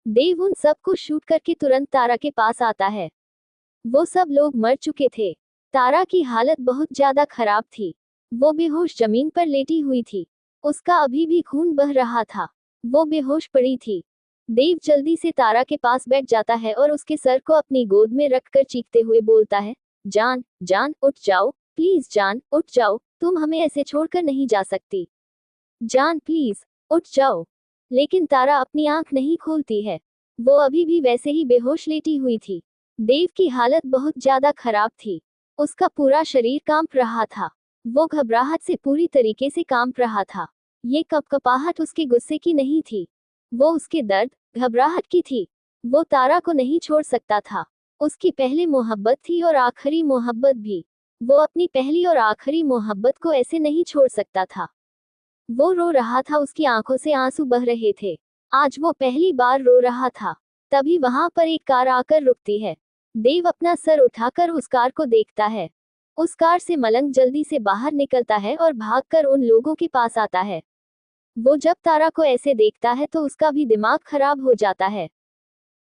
देव उन सब को शूट करके तुरंत तारा के पास आता है। वो सब लोग मर चुके थे। तारा की हालत बहुत ज्यादा खराब थी। वो बेहोश जमीन पर लेटी हुई थी। उसका अभी भी खून बह रहा था। वो बेहोश पड़ी थी। देव जल्दी से तारा के पास बैठ जाता है और उसके सर को अपनी गोद में रखकर चीखते हुए बोलता है, जान, जान, उठ जाओ, प्लीज जान, उठ जाओ, तुम हमें ऐसे छोड़कर नहीं जा सकती। जान, प्लीज, उठ जाओ। लेकिन तारा अपनी आंख नहीं खोलती है। वो अभी भी वैसे ही बेहोश लेटी हुई थी। देव की हालत बहुत ज्यादा खराब थी। उसका पूरा शरीर कांप रहा था। वो घबराहट से पूरी तरीके से कांप रहा था। ये कपकपाहट उसके गुस्से की नहीं थी। वो उसके दर्द, घबराहट की थी। वो तारा को नहीं छोड़ सकता था। उसकी पहली मोहब्बत थी और आखिरी मोहब्बत भी। वो अपनी पहली और आखिरी मोहब्बत को ऐसे नहीं छोड़ सकता था। वो रो रहा था, उसकी आंखों से आंसू बह रहे थे। आज वो पहली बार रो रहा था। तभी वहां पर एक कार आकर रुकती है। देव अपना सर उठाकर उस कार को देखता है। उस कार से मलंग जल्दी से बाहर निकलता है और भागकर उन लोगों के पास आता है। वो जब तारा को ऐसे देखता है तो उसका भी दिमाग खराब हो जाता है।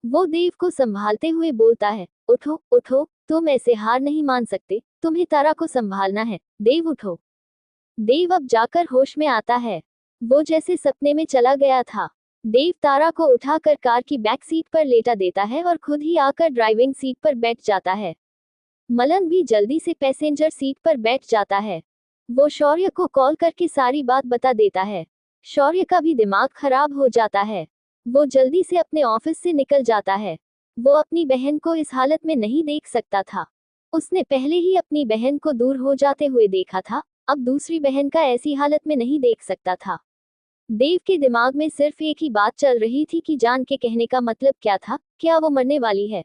वो देव को संभालते हुए बोलता है, उठो, उठो, तुम ऐसे हार नहीं मान सकते, तुम्हें तारा को संभालना है, देव उठो। देव अब जाकर होश में आता है। वो जैसे सपने में चला गया था। देव तारा को उठाकर कार की बैक सीट पर लेटा देता है और खुद ही आकर ड्राइविंग सीट पर बैठ जाता है। मलंग भी जल्दी से पैसेंजर सीट पर बैठ जाता है। वो शौर्य को कॉल करके सारी बात बता देता है। शौर्य का भी दिमाग खराब हो जाता है। वो जल्दी से अपने ऑफिस से निकल जाता है। वो अपनी बहन को इस हालत में नहीं देख सकता था। उसने पहले ही अपनी बहन को दूर हो जाते हुए देखा था, अब दूसरी बहन का ऐसी हालत में नहीं देख सकता था। देव के दिमाग में सिर्फ एक ही बात चल रही थी कि जान के कहने का मतलब क्या था, क्या वो मरने वाली है?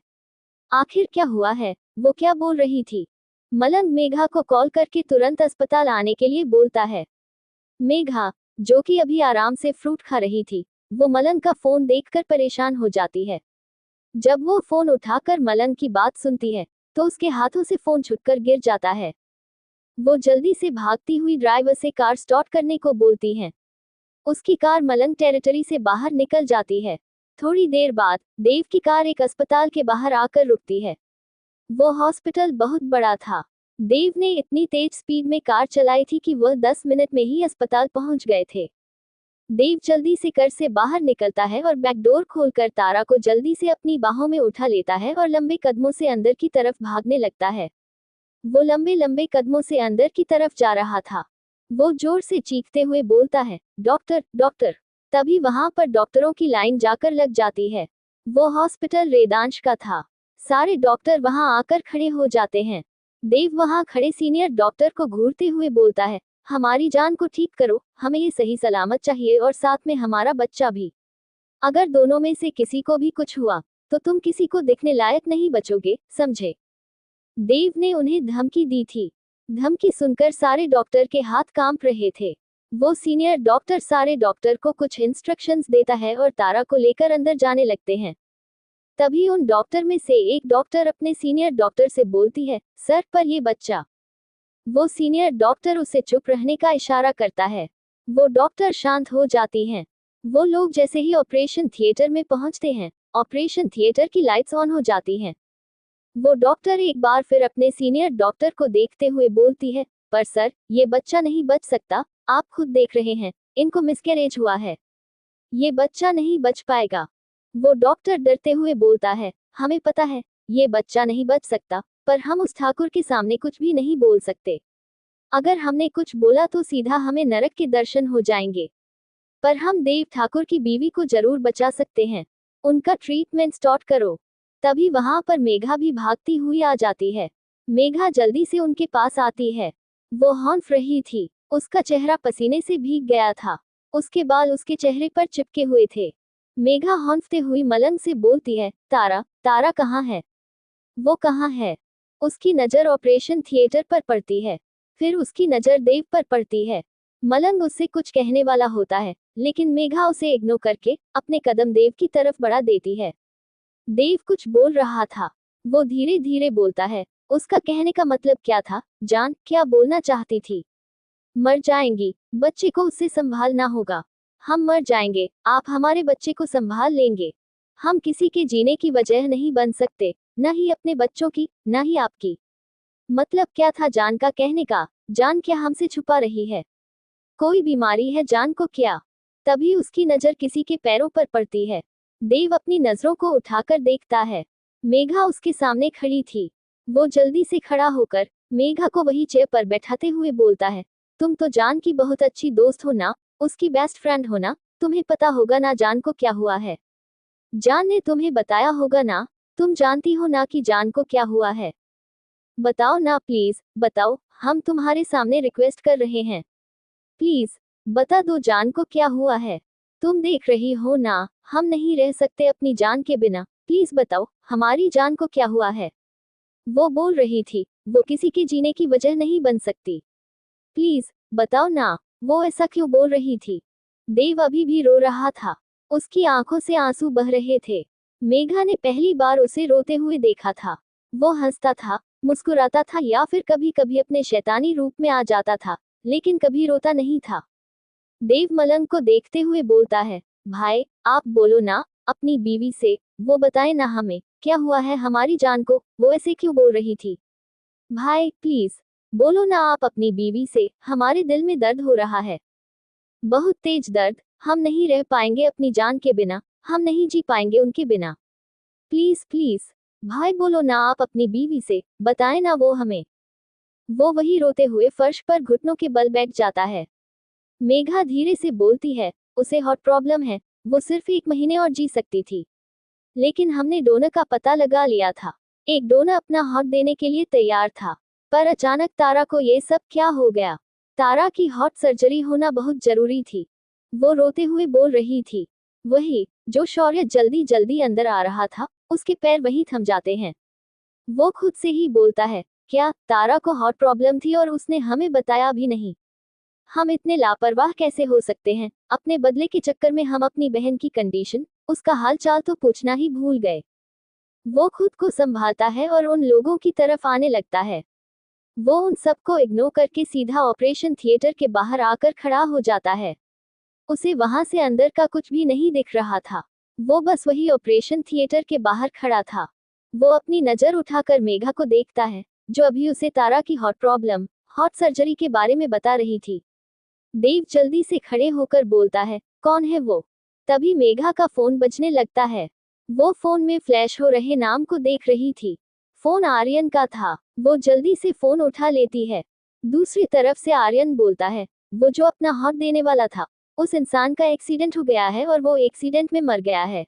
आखिर क्या हुआ है? वो क्या बोल रही थी? मलंग मेघा को कॉल करके तुरंत अस्पताल आने के लिए बोलता है। मेघा, जो कि अभी आराम से फ्रूट खा रही थी, वो मलंग का फोन देखकर परेशान हो जाती है। जब वो फोन उठाकर मलंग की बात सुनती है, तो उसके हाथों से फोन छूटकर गिर जाता है। वो जल्दी से भागती हुई ड्राइवर से कार स्टार्ट करने को बोलती है। उसकी कार मलंग टेरिटरी से बाहर निकल जाती है। थोड़ी देर बाद देव की कार एक अस्पताल के बाहर आकर रुकती है। वो हॉस्पिटल बहुत बड़ा था। देव ने इतनी तेज स्पीड में कार चलाई थी कि वह 10 मिनट में ही अस्पताल पहुंच गए थे। देव जल्दी से घर से बाहर निकलता है और बैकडोर खोलकर तारा को जल्दी से अपनी बाहों में उठा लेता है और लंबे कदमों से अंदर की तरफ भागने लगता है। वो लंबे लंबे कदमों से अंदर की तरफ जा रहा था। वो जोर से चीखते हुए बोलता है, डॉक्टर, डॉक्टर। तभी वहां पर डॉक्टरों की लाइन जाकर लग जाती है। वो हॉस्पिटल रेदांश का था। सारे डॉक्टर वहां आकर खड़े हो जाते हैं। देव वहां खड़े सीनियर डॉक्टर को घूरते हुए बोलता है, हमारी जान को ठीक करो, हमें ये सही सलामत चाहिए और साथ में हमारा बच्चा भी। अगर दोनों में से किसी को भी कुछ हुआ तो तुम किसी को दिखने लायक नहीं बचोगे, समझे? देव ने उन्हें धमकी दी थी। धमकी सुनकर सारे डॉक्टर के हाथ कांप रहे थे। वो सीनियर डॉक्टर सारे डॉक्टर को कुछ इंस्ट्रक्शंस देता है और तारा को लेकर अंदर जाने लगते हैं। तभी उन डॉक्टर में से एक डॉक्टर अपने सीनियर डॉक्टर से बोलती है, सर, पर ये बच्चा। वो सीनियर डॉक्टर उसे चुप रहने का इशारा करता है। वो डॉक्टर शांत हो जाती हैं। वो लोग जैसे ही ऑपरेशन थिएटर में पहुंचते हैं, ऑपरेशन थिएटर की लाइट्स ऑन हो जाती हैं। वो डॉक्टर एक बार फिर अपने सीनियर डॉक्टर को देखते हुए बोलती है, पर सर, ये बच्चा नहीं बच सकता, आप खुद देख रहे हैं, इनको मिसकैरेज हुआ है। ये बच्चा नहीं बच पाएगा। वो डॉक्टर डरते हुए बोलता है, हमें पता है, ये बच्चा नहीं बच सकता, पर हम उस ठाकुर के सामने कुछ भी नहीं बोल सकते। अगर हमने कुछ बोला तो सीधा हमें नरक के दर्शन हो जाएंगे। पर हम देव ठाकुर की बीवी को जरूर बचा सकते हैं। उनका ट्रीटमेंट स्टार्ट करो। तभी वहां पर मेघा भी भागती हुई आ जाती है। मेघा जल्दी से उनके पास आती है। वो हौंफ रही थी। उसका चेहरा पसीने से भीग गया था। उसके बाल उसके चेहरे पर चिपके हुए थे। मेघा हौंफते हुई मलंग से बोलती है, तारा, तारा कहाँ है? वो कहाँ है? उसकी नजर ऑपरेशन थिएटर पर पड़ती है। फिर उसकी नजर देव पर पड़ती है। मलंग उससे कुछ कहने वाला होता है, लेकिन मेघा उसे इग्नोर करके अपने कदम देव की तरफ बढ़ा देती है। देव कुछ बोल रहा था। वो धीरे धीरे बोलता है, उसका कहने का मतलब क्या था? जान क्या बोलना चाहती थी? मर जाएंगी, बच्चे को उससे संभालना होगा। हम मर जाएंगे, आप हमारे बच्चे को संभाल लेंगे। हम किसी के जीने की वजह नहीं बन सकते, न ही अपने बच्चों की, न ही आपकी। मतलब क्या था जान का कहने का? जान क्या हमसे छुपा रही है? कोई बीमारी है जान को क्या? तभी उसकी नजर किसी के पैरों पर पड़ती है। देव अपनी नजरों को उठाकर देखता है। मेघा उसके सामने खड़ी थी। वो जल्दी से खड़ा होकर मेघा को वही चेयर पर बैठाते हुए बोलता है, तुम तो जान की बहुत अच्छी दोस्त हो ना, उसकी बेस्ट फ्रेंड हो ना, तुम्हें पता होगा ना जान को क्या हुआ है। जान ने तुम्हें बताया होगा ना, तुम जानती हो ना कि जान को क्या हुआ है। बताओ ना प्लीज, बताओ, हम तुम्हारे सामने रिक्वेस्ट कर रहे हैं। प्लीज, बता दो जान को क्या हुआ है। तुम देख रही हो ना, हम नहीं रह सकते अपनी जान के बिना, प्लीज बताओ, हमारी जान को क्या हुआ है। वो बोल रही थी, वो किसी के जीने की वजह नहीं बन सकती। प्लीज, बताओ ना, वो ऐसा क्यों बोल रही थी। देव अभी भी रो रहा था। उसकी आंखों से आंसू बह रहे थे। मेघा ने पहली बार उसे रोते हुए देखा था। वो हंसता था, मुस्कुराता था या फिर कभी कभी अपने शैतानी रूप में आ जाता था, लेकिन कभी रोता नहीं था। देव मलंग को देखते हुए बोलता है, भाई, आप बोलो ना, अपनी बीवी से, वो बताए ना हमें, क्या हुआ है हमारी जान को, वो ऐसे क्यों बोल रही थी। भाई प्लीज, बोलो ना आप अपनी बीवी से, हमारे दिल में दर्द हो रहा है। बहुत तेज दर्द, हम नहीं रह पाएंगे अपनी जान के बिना, हम नहीं जी पाएंगे उनके बिना। प्लीज प्लीज, भाई बोलो ना आप अपनी बीवी से, बताए ना वो हमें। वो वही रोते हुए फर्श पर घुटनों के बल बैठ जाता है। मेघा धीरे से बोलती है, उसे हॉट प्रॉब्लम है, वो सिर्फ 1 महीने और जी सकती थी। लेकिन हमने डोनर का पता लगा लिया था। एक डोनर अपना हॉट देने के लिए तैयार था। पर अचानक तारा को ये सब क्या हो गया। तारा की हॉट सर्जरी होना बहुत जरूरी थी। वो रोते हुए बोल रही थी। वही, जो शौर्य जल्दी जल्दी अंदर आ रहा था, उसके पैर वहीं थम जाते हैं। वो खुद से ही बोलता है, क्या तारा को हॉट प्रॉब्लम थी और उसने हमें बताया भी नहीं। हम इतने लापरवाह कैसे हो सकते हैं, अपने बदले के चक्कर में हम अपनी बहन की कंडीशन, उसका हाल चाल तो पूछना ही भूल गए। वो खुद को संभालता है और उन लोगों की तरफ आने लगता है। वो उन सबको इग्नोर करके सीधा ऑपरेशन थिएटर के बाहर आकर खड़ा हो जाता है। उसे वहां से अंदर का कुछ भी नहीं दिख रहा था। वो बस वही ऑपरेशन थिएटर के बाहर खड़ा था। वो अपनी नजर उठाकर मेघा को देखता है, जो अभी उसे तारा की हॉट प्रॉब्लम, हॉट सर्जरी के बारे में बता रही थी। देव जल्दी से खड़े होकर बोलता है, कौन है वो। तभी मेघा का फोन बजने लगता है। वो फोन में फ्लैश हो रहे नाम को देख रही थी। फोन आर्यन का था। वो जल्दी से फोन उठा लेती है। दूसरी तरफ से आर्यन बोलता है, वो जो अपना हॉट देने वाला था, उस इंसान का एक्सीडेंट हो गया है और वो एक्सीडेंट में मर गया है।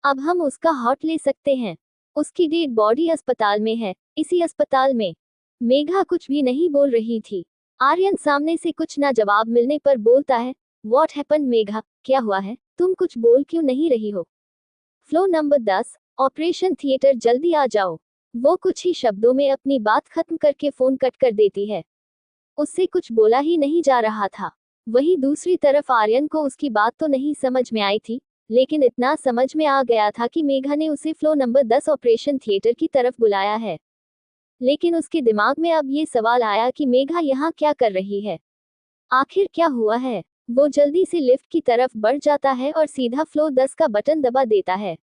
अब हम उसका हॉट ले सकते हैं। उसकी डेड बॉडी अस्पताल में है, इसी अस्पताल में। मेघा कुछ भी नहीं बोल रही थी। आर्यन सामने से कुछ ना जवाब मिलने पर बोलता है, वॉट हैपन मेघा, क्या हुआ है, तुम कुछ बोल क्यों नहीं रही हो। फ्लो नंबर 10, ऑपरेशन थिएटर जल्दी आ जाओ। वो कुछ ही शब्दों में अपनी बात खत्म करके फोन कट कर देती है। उससे कुछ बोला ही नहीं जा रहा था। वहीं दूसरी तरफ आर्यन को उसकी बात तो नहीं समझ में आई थी, लेकिन इतना समझ में आ गया था कि मेघा ने उसे फ्लो नंबर 10 ऑपरेशन थिएटर की तरफ बुलाया है। लेकिन उसके दिमाग में अब ये सवाल आया कि मेघा यहाँ क्या कर रही है, आखिर क्या हुआ है। वो जल्दी से लिफ्ट की तरफ बढ़ जाता है और सीधा फ्लो 10 का बटन दबा देता है।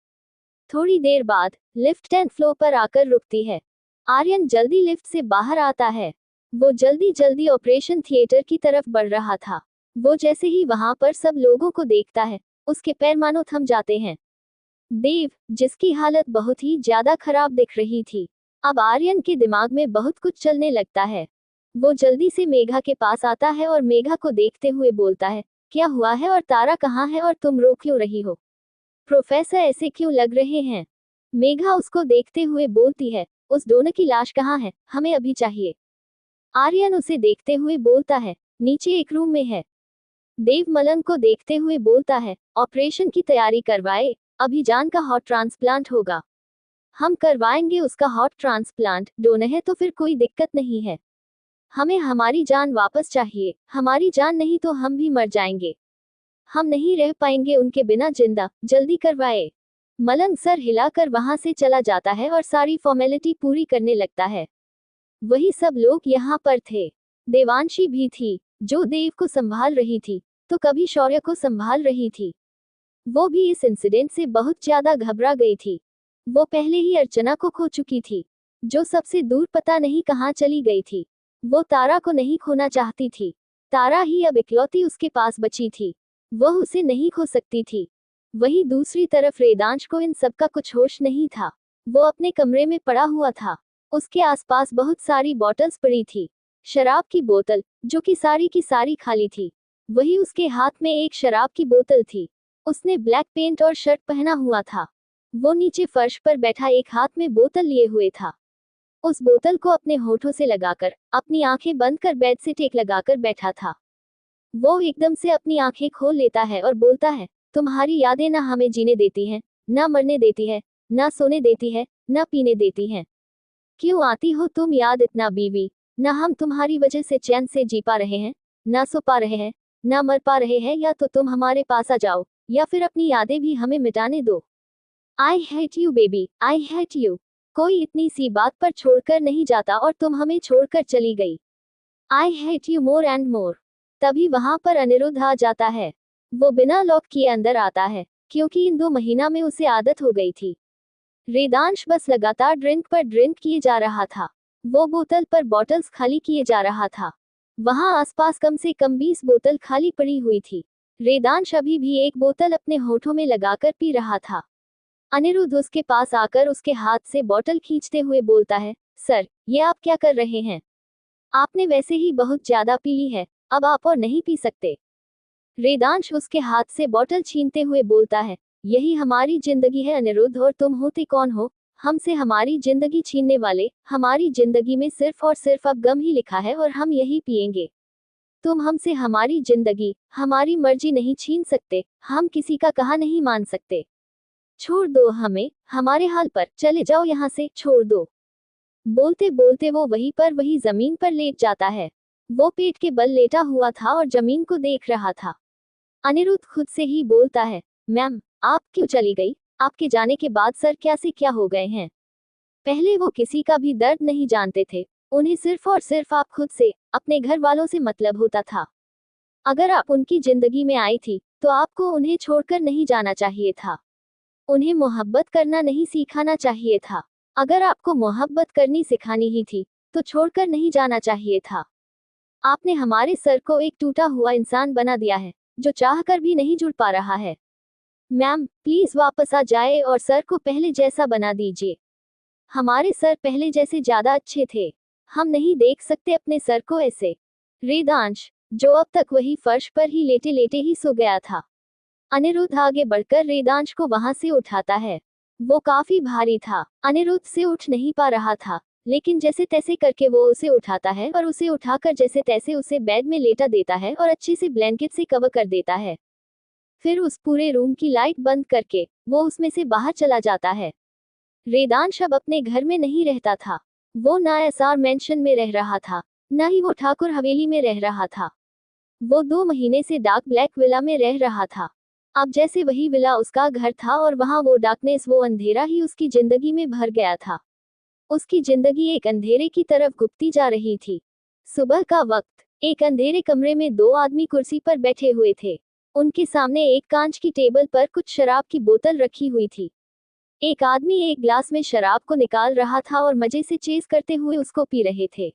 थोड़ी देर बाद लिफ्ट 10 फ्लोर पर आकर रुकती है। आर्यन जल्दी लिफ्ट से बाहर आता है। वो जल्दी जल्दी ऑपरेशन थिएटर की तरफ बढ़ रहा था। वो जैसे ही वहां पर सब लोगों को देखता है, उसके पैर मानो थम जाते हैं। देव, जिसकी हालत बहुत ही ज्यादा खराब दिख रही थी, अब आर्यन के दिमाग में बहुत कुछ चलने लगता है। वो जल्दी से मेघा के पास आता है और मेघा को देखते हुए बोलता है, क्या हुआ है और तारा कहाँ है और तुम रो क्यों रही हो। प्रोफेसर ऐसे क्यों लग रहे हैं। मेघा उसको देखते हुए बोलती है, उस डोनर की लाश कहाँ है, हमें अभी चाहिए। आर्यन उसे देखते हुए बोलता है, नीचे एक रूम में है। देव मलंग को देखते हुए बोलता है, ऑपरेशन की तैयारी करवाए, अभी जान का हॉट ट्रांसप्लांट होगा। हम करवाएंगे उसका हॉट ट्रांसप्लांट, डोनर है तो फिर कोई दिक्कत नहीं है। हमें हमारी जान वापस चाहिए, हमारी जान नहीं तो हम भी मर जाएंगे। हम नहीं रह पाएंगे उनके बिना जिंदा, जल्दी करवाए। मलंग सर हिलाकर वहां से चला जाता है और सारी फॉर्मेलिटी पूरी करने लगता है। वही सब लोग यहाँ पर थे। देवांशी भी थी, जो देव को संभाल रही थी, तो कभी शौर्य को संभाल रही थी। वो भी इस इंसिडेंट से बहुत ज्यादा घबरा गई थी। वो पहले ही अर्चना को खो चुकी थी, जो सबसे दूर पता नहीं कहाँ चली गई थी। वो तारा को नहीं खोना चाहती थी। तारा ही अब इकलौती उसके पास बची थी। वह उसे नहीं खो सकती थी। वहीं दूसरी तरफ वेदांश को इन सब का कुछ होश नहीं था। वो अपने कमरे में पड़ा हुआ था। उसके आसपास बहुत सारी बॉटल्स पड़ी थी। शराब की बोतल, जो कि सारी की सारी खाली थी। वही उसके हाथ में एक शराब की बोतल थी। उसने ब्लैक पेंट और शर्ट पहना हुआ था। वो नीचे फर्श पर बैठा एक हाथ में बोतल लिए हुए था। उस बोतल को अपने होठों से लगाकर, अपनी आंखें बंद कर बेड से टेक लगाकर बैठा था। वो एकदम से अपनी आंखें खोल लेता है और बोलता है, तुम्हारी यादें ना हमें जीने देती हैं, ना मरने देती है, ना सोने देती है, ना पीने देती हैं। क्यों आती हो तुम याद इतना बीवी? ना हम तुम्हारी वजह से चैन से जी पा रहे हैं, ना सो पा रहे हैं, ना मर पा रहे हैं। या तो तुम हमारे पास आ जाओ, या फिर अपनी यादें भी हमें मिटाने दो। I hate you baby, I hate you. कोई इतनी सी बात पर छोड़कर नहीं जाता और तुम हमें छोड़कर चली गई। I hate you more and more. तभी वहां पर अनिरुद्ध आ जाता है। वो बिना लॉक किए अंदर आता है, क्योंकि इन 2 महीना में उसे आदत हो गई थी। वेदांश बस लगातार ड्रिंक पर ड्रिंक किए जा रहा था। वो बोतल पर बॉटल्स खाली किए जा रहा था। वहां आसपास कम से कम 20 बोतल खाली पड़ी हुई थी। वेदांश अभी भी एक बोतल अपने होठों में लगाकर पी रहा था। अनिरुद्ध उसके पास आकर उसके हाथ से बॉटल खींचते हुए बोलता है, सर, ये आप क्या कर रहे हैं? आपने वैसे ही बहुत ज्यादा पी ली है, अब आप और नहीं पी सकते। वेदांश उसके हाथ से बॉटल छीनते हुए बोलता है, यही हमारी जिंदगी है अनिरुद्ध, और तुम होते कौन हो हमसे हमारी जिंदगी छीनने वाले? हमारी जिंदगी में सिर्फ और सिर्फ अब गम ही लिखा है और हम यही पिएंगे। तुम हमसे हमारी जिंदगी, हमारी मर्जी नहीं छीन सकते। हम किसी का कहा नहीं मान सकते। छोड़ दो हमें हमारे हाल पर, चले जाओ यहाँ से, छोड़ दो। बोलते बोलते वो वहीं पर वही जमीन पर लेट जाता है। वो पेट के बल लेटा हुआ था और जमीन को देख रहा था। अनिरुद्ध खुद से ही बोलता है, मैम, आप क्यों चली गई? आपके जाने के बाद सर क्या से क्या हो गए हैं। पहले वो किसी का भी दर्द नहीं जानते थे। उन्हें सिर्फ और सिर्फ आप खुद से, अपने घर वालों से मतलब होता था। अगर आप उनकी जिंदगी में आई थी, तो आपको उन्हें छोड़कर नहीं जाना चाहिए था। उन्हें मोहब्बत करना नहीं सिखाना चाहिए था। अगर आपको मोहब्बत करनी सिखानी ही थी, तो छोड़कर नहीं जाना चाहिए था। आपने हमारे सर को एक टूटा हुआ इंसान बना दिया है, जो चाहकर भी नहीं जुड़ पा रहा है। मैम, प्लीज वापस आ जाए और सर को पहले जैसा बना दीजिए। हमारे सर पहले जैसे ज्यादा अच्छे थे। हम नहीं देख सकते अपने सर को ऐसे। वेदांश, जो अब तक वही फर्श पर ही लेटे लेटे ही सो गया था। अनिरुद्ध आगे बढ़कर वेदांश को वहां से उठाता है। वो काफी भारी था। अनिरुद्ध से उठ नहीं पा रहा था, लेकिन जैसे तैसे करके वो उसे उठाता है और उसे उठाकर जैसे तैसे उसे बेड में लेटा देता है और अच्छे से ब्लैंकेट से कवर कर देता है। फिर उस पूरे रूम की लाइट बंद करके वो उसमें से बाहर चला जाता है। वेदांश अब अपने घर में नहीं रहता था। वो ना एसआर मेंशन में रह रहा था, न ही वो ठाकुर हवेली में रह रहा था। वो 2 महीने से डार्क ब्लैक विला में रह रहा था। अब जैसे वही विला उसका घर था और वहां वो डार्कनेस, वो अंधेरा ही उसकी जिंदगी में भर गया था। उसकी जिंदगी एक अंधेरे की तरफ घुसती जा रही थी। सुबह का वक्त, एक अंधेरे कमरे में 2 आदमी कुर्सी पर बैठे हुए थे। उनके सामने एक कांच की टेबल पर कुछ शराब की बोतल रखी हुई थी। एक आदमी एक ग्लास में शराब को निकाल रहा था और मजे से चेज करते हुए उसको पी रहे थे।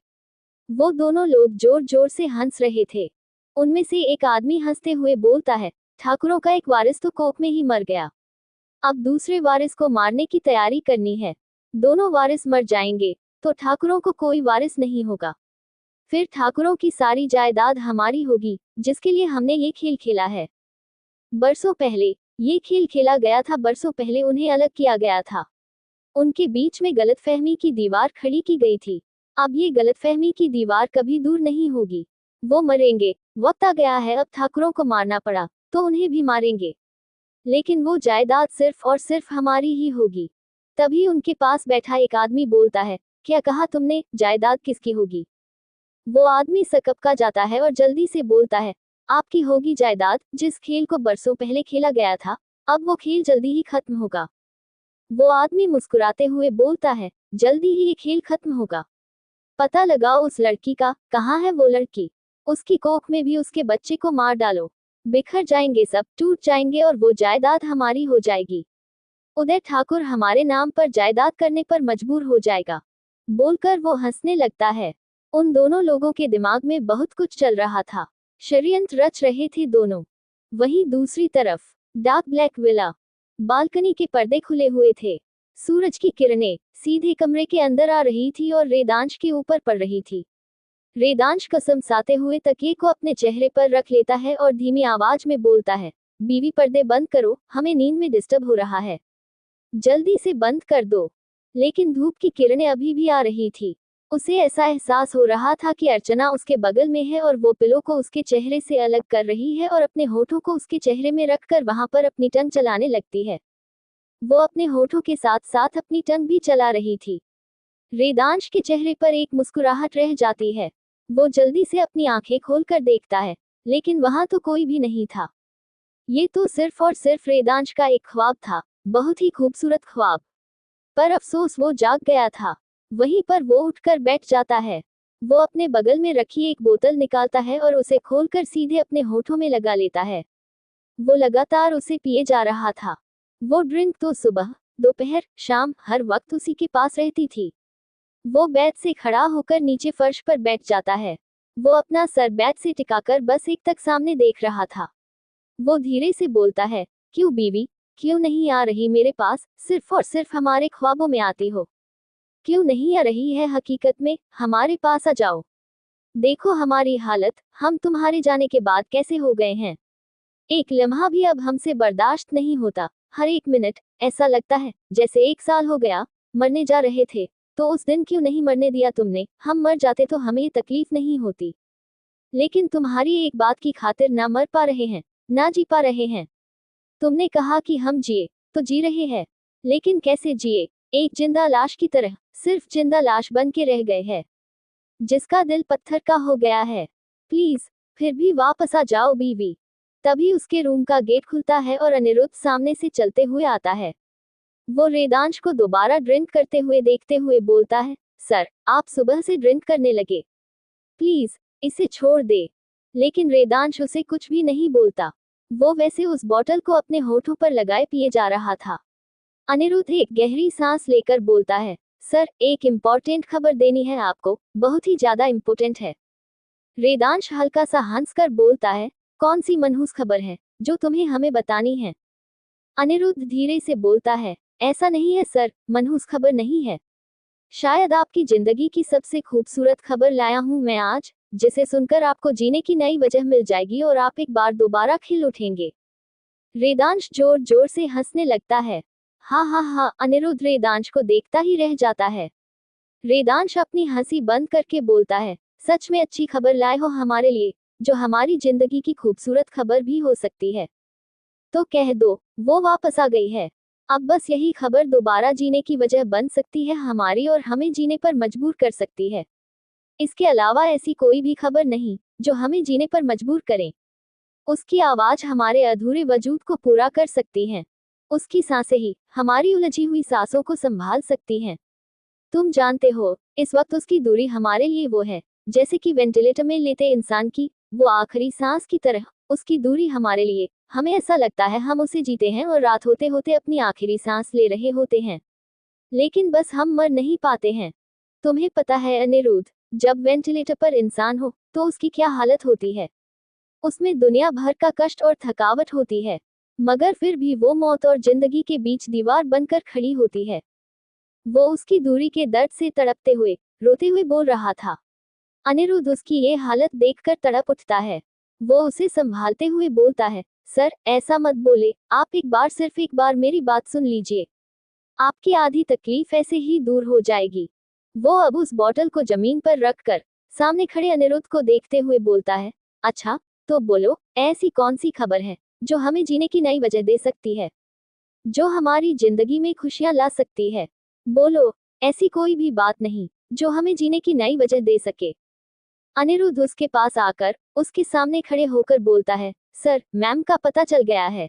वो दोनों लोग जोर जोर से हंस रहे थे। उनमें से एक आदमी हंसते हुए बोलता है, ठाकुरों का एक वारिस तो कोक में ही मर गया। अब दूसरे वारिस को मारने की तैयारी करनी है। दोनों वारिस मर जाएंगे, तो ठाकुरों को कोई वारिस नहीं होगा। फिर ठाकुरों की सारी जायदाद हमारी होगी, जिसके लिए हमने ये खेल खेला है। बरसों पहले ये खेल खेला गया था। बरसों पहले उन्हें अलग किया गया था। उनके बीच में गलतफहमी की दीवार खड़ी की गई थी। अब ये गलतफहमी की दीवार कभी दूर नहीं होगी। वो मरेंगे। वक्त आ गया है, अब ठाकुरों को मारना पड़ा तो उन्हें भी मारेंगे, लेकिन वो जायदाद सिर्फ और सिर्फ हमारी ही होगी। तभी उनके पास बैठा एक आदमी बोलता है, क्या कहा तुमने, जायदाद किसकी होगी? वो आदमी सकपका जाता है और जल्दी से बोलता है, आपकी होगी जायदाद। जिस खेल को बरसों पहले खेला गया था, अब वो खेल जल्दी ही खत्म होगा। वो आदमी मुस्कुराते हुए बोलता है, जल्दी ही ये खेल खत्म होगा। पता लगाओ उस लड़की का, कहाँ है वो लड़की? उसकी कोख में भी उसके बच्चे को मार डालो। बिखर जाएंगे, सब टूट जाएंगे और वो जायदाद हमारी हो जाएगी। उदय ठाकुर हमारे नाम पर जायदाद करने पर मजबूर हो जाएगा, बोलकर वो हंसने लगता है। उन दोनों लोगों के दिमाग में बहुत कुछ चल रहा था, षड्यंत्र रच रहे थे दोनों। वहीं दूसरी तरफ डार्क ब्लैक विला, बालकनी के पर्दे खुले हुए थे। सूरज की किरणें सीधे कमरे के अंदर आ रही थी और रेदांश के ऊपर पड़ रही थी। रेदांश कसम साते हुए तकिए को अपने चेहरे पर रख लेता है और धीमी आवाज में बोलता है, बीवी पर्दे बंद करो, हमें नींद में डिस्टर्ब हो रहा है, जल्दी से बंद कर दो। लेकिन धूप की किरणें अभी भी आ रही थी। उसे ऐसा एहसास हो रहा था कि अर्चना उसके बगल में है और वो पिलो को उसके चेहरे से अलग कर रही है और अपने होठों को उसके चेहरे में रखकर वहां पर अपनी टंग चलाने लगती है। वो अपने होठों के साथ साथ अपनी टंग भी चला रही थी। रेदांश के चेहरे पर एक मुस्कुराहट रह जाती है। वो जल्दी से अपनी आंखें खोलकर देखता है, लेकिन वहां तो कोई भी नहीं था। ये तो सिर्फ और सिर्फ रेदांश का एक ख्वाब था, बहुत ही खूबसूरत ख्वाब। पर अफसोस वो जाग गया था। वहीं पर वो उठकर बैठ जाता है। वो अपने बगल में रखी एक बोतल निकालता है और उसे खोलकर सीधे अपने होठों में लगा लेता है। वो लगातार उसे पिए जा रहा था। वो ड्रिंक तो सुबह, दोपहर, शाम हर वक्त उसी के पास रहती थी। वो बेड से खड़ा होकर नीचे फर्श पर बैठ जाता है। वो अपना सर बेड से टिकाकर बस एक तक सामने देख रहा था। वो धीरे से बोलता है, क्यों बीवी, क्यों नहीं आ रही मेरे पास, सिर्फ और सिर्फ हमारे ख्वाबों में आती हो? क्यों नहीं आ रही है हकीकत में, हमारे पास आ जाओ। देखो हमारी हालत, हम तुम्हारे जाने के बाद कैसे हो गए हैं। एक लम्हा भी अब हमसे बर्दाश्त नहीं होता। हर एक मिनट ऐसा लगता है जैसे 1 साल हो गया। मरने जा रहे थे तो उस दिन क्यों नहीं मरने दिया तुमने? हम मर जाते तो हमें ये तकलीफ नहीं होती। लेकिन तुम्हारी एक बात की खातिर ना मर पा रहे हैं, ना जी पा रहे हैं। तुमने कहा कि हम जिए, तो जी रहे हैं। लेकिन कैसे जिए? एक जिंदा लाश की तरह, सिर्फ जिंदा लाश बन के रह गए हैं, जिसका दिल पत्थर का हो गया है। प्लीज, फिर भी वापस आ जाओ बीवी। तभी उसके रूम का गेट खुलता है और अनिरुद्ध सामने से चलते हुए आता है। वो रेदांश को दोबारा ड्रिंक करते हुए देखते हुए बोलता है, सर, आप सुबह से ड्रिंक करने लगे, प्लीज इसे छोड़ दे। लेकिन रेदांश उसे कुछ भी नहीं बोलता। वो वैसे उस बोतल को अपने होठों पर लगाए पिए जा रहा था। अनिरुद्ध एक गहरी सांस लेकर बोलता है, सर, एक इम्पोर्टेंट खबर देनी है आपको, बहुत ही ज्यादा इम्पोर्टेंट है। रेदांश हल्का सा हंसकर बोलता है, कौन सी मनहूस खबर है जो तुम्हें हमें बतानी है? अनिरुद्ध धीरे से बोलता है, ऐसा नहीं है सर, मनहूस खबर नहीं है। शायद आपकी जिंदगी की सबसे खूबसूरत खबर लाया हूं मैं आज, जिसे सुनकर आपको जीने की नई वजह मिल जाएगी और आप एक बार दोबारा खिल उठेंगे। रेदांश जोर जोर से हंसने लगता है। हाँ हाँ हाँ, अनिरुद्ध रेदांश को देखता ही रह जाता है। रेदांश अपनी हंसी बंद करके बोलता है, सच में अच्छी खबर लाए हो हमारे लिए, जो हमारी जिंदगी की खूबसूरत खबर भी हो सकती है। तो कह दो, वो वापस आ गई है। अब बस यही खबर दोबारा जीने की वजह बन सकती है हमारी और हमें जीने पर मजबूर कर सकती है। इसके अलावा ऐसी कोई भी खबर नहीं जो हमें जीने पर मजबूर करे। उसकी आवाज हमारे अधूरे वजूद को पूरा कर सकती है। उसकी सांसें ही हमारी उलझी हुई सांसों को संभाल सकती हैं। तुम जानते हो, इस वक्त उसकी दूरी हमारे लिए वो है जैसे कि वेंटिलेटर में लेते इंसान की वो आखिरी सांस की तरह। उसकी दूरी हमारे लिए, हमें ऐसा लगता है हम उसे जीते हैं और रात होते होते अपनी आखिरी सांस ले रहे होते हैं, लेकिन बस हम मर नहीं पाते हैं। तुम्हें पता है अनिरुद्ध, जब वेंटिलेटर पर इंसान हो तो उसकी क्या हालत होती है? उसमें दुनिया भर का कष्ट और थकावट होती है, मगर फिर भी वो मौत और जिंदगी के बीच दीवार बनकर खड़ी होती है। वो उसकी दूरी के दर्द से तड़पते हुए, रोते हुए बोल रहा था। अनिरुद्ध उसकी ये हालत देखकर तड़प उठता है। वो उसे संभालते हुए बोलता है, सर, ऐसा मत बोले, आप एक बार, सिर्फ एक बार मेरी बात सुन लीजिए। आपकी आधी तकलीफ ऐसे ही दूर हो जाएगी। वो अब उस बोतल को जमीन पर रखकर सामने खड़े अनिरुद्ध को देखते हुए बोलता है, अच्छा, तो बोलो, ऐसी कौन सी खबर है जो हमें जीने की नई वजह दे सकती है, जो हमारी जिंदगी में खुशियां ला सकती है? बोलो, ऐसी कोई भी बात नहीं जो हमें जीने की नई वजह दे सके। अनिरुद्ध उसके पास आकर उसके सामने खड़े होकर बोलता है, सर, मैम का पता चल गया है।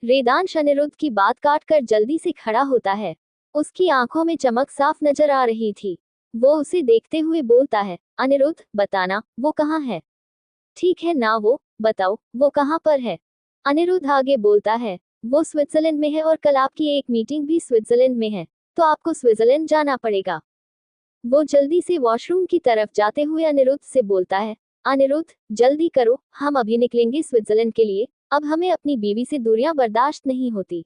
रेदांश अनिरुद्ध की बात काटकर जल्दी से खड़ा होता है। उसकी आंखों में चमक साफ नजर आ रही थी। वो उसे देखते हुए बोलता है, अनिरुद्ध, बताना, वो कहाँ है? ठीक है ना, वो बताओ वो कहाँ पर है। अनिरुद्ध आगे बोलता है, वो स्विट्जरलैंड में है और कल आपकी एक मीटिंग भी स्विट्जरलैंड में है, तो आपको स्विट्जरलैंड जाना पड़ेगा। वो जल्दी से वॉशरूम की तरफ जाते हुए अनिरुद्ध से बोलता है, अनिरुद्ध जल्दी करो, हम अभी निकलेंगे स्विट्जरलैंड के लिए, अब हमें अपनी बीवी से दूरियां बर्दाश्त नहीं होती।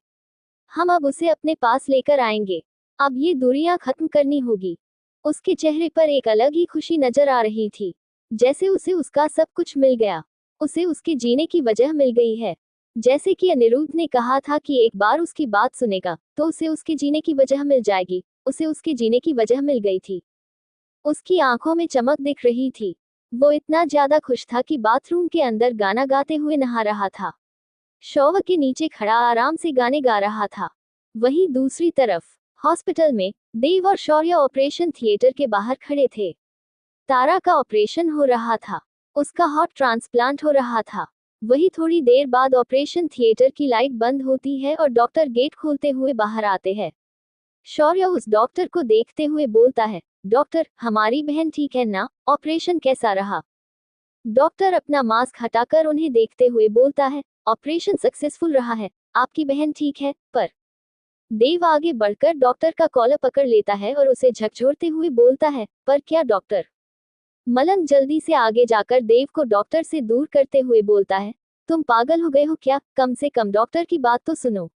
हम अब उसे अपने पास लेकर आएंगे। अब ये दूरियां खत्म करनी होगी। उसके चेहरे पर एक अलग ही खुशी नजर आ रही थी, जैसे उसे उसका सब कुछ मिल गया। उसे उसके जीने की वजह मिल गई है। जैसे कि अनिरुद्ध ने कहा था कि एक बार उसकी बात सुनेगा तो उसे उसके जीने की वजह मिल जाएगी। उसे उसके जीने की वजह मिल गई थी। उसकी आंखों में चमक दिख रही थी। वो इतना ज्यादा खुश था कि बाथरूम के अंदर गाना गाते हुए नहा रहा था। शॉवर के नीचे खड़ा आराम से गाने गा रहा था। वहीं दूसरी तरफ हॉस्पिटल में देव और शौर्य ऑपरेशन थिएटर के बाहर खड़े थे। तारा का ऑपरेशन हो रहा था। उसका हार्ट ट्रांसप्लांट हो रहा था। वही थोड़ी देर बाद ऑपरेशन थिएटर की लाइट बंद होती है और डॉक्टर गेट खोलते हुए बाहर आते हैं। शौर्य उस डॉक्टर को देखते हुए बोलता है, डॉक्टर हमारी बहन ठीक है ना, ऑपरेशन कैसा रहा। डॉक्टर अपना मास्क हटाकर उन्हें देखते हुए बोलता है, ऑपरेशन सक्सेसफुल रहा है, आपकी बहन ठीक है। पर देव आगे बढ़कर डॉक्टर का कॉलर पकड़ लेता है और उसे झकझोरते हुए बोलता है, पर क्या डॉक्टर। मलंग जल्दी से आगे जाकर देव को डॉक्टर से दूर करते हुए बोलता है, तुम पागल हो गए हो क्या, कम से कम डॉक्टर की बात तो सुनो।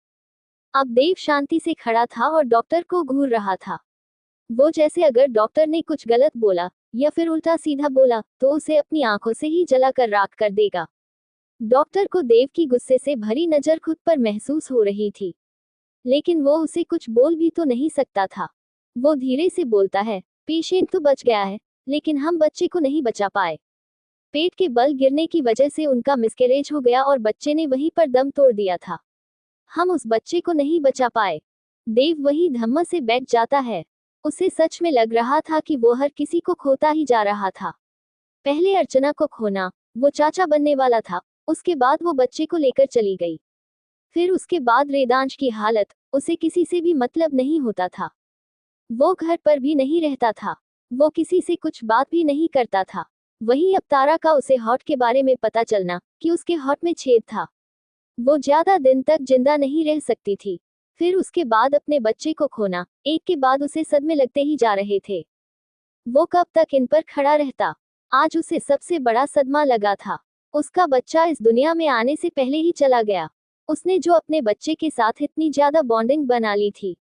अब देव शांति से खड़ा था और डॉक्टर को घूर रहा था। वो जैसे अगर डॉक्टर ने कुछ गलत बोला या फिर उल्टा सीधा बोला तो उसे अपनी आंखों से ही जलाकर राख कर देगा। डॉक्टर को देव की गुस्से से भरी नजर खुद पर महसूस हो रही थी, लेकिन वो उसे कुछ बोल भी तो नहीं सकता था। वो धीरे से बोलता है, पेशेंट तो बच गया है, लेकिन हम बच्चे को नहीं बचा पाए। पेट के बल गिरने की वजह से उनका मिसकैरेज हो गया और बच्चे ने वहीं पर दम तोड़ दिया था। हम उस बच्चे को नहीं बचा पाए। देव वही धम्म से बैठ जाता है। उसे सच में लग रहा था कि वो हर किसी को खोता ही जा रहा था। पहले अर्चना को खोना, वो चाचा बनने वाला था, उसके बाद वो बच्चे को लेकर चली गई। फिर उसके बाद वेदांश की हालत, उसे किसी से भी मतलब नहीं होता था। वो घर पर भी नहीं रहता था। वो किसी से कुछ बात भी नहीं करता था। वहीं अब तारा का उसे हॉट के बारे में पता चलना कि उसके हॉट में छेद था। वो ज्यादा दिन तक जिंदा नहीं रह सकती थी। फिर उसके बाद अपने बच्चे को खोना, एक के बाद उसे सदमे लगते ही जा रहे थे। वो कब तक इन पर खड़ा रहता। आज उसे सबसे बड़ा सदमा लगा था। उसका बच्चा इस दुनिया में आने से पहले ही चला गया। उसने जो अपने बच्चे के साथ इतनी ज्यादा बॉन्डिंग बना ली थी,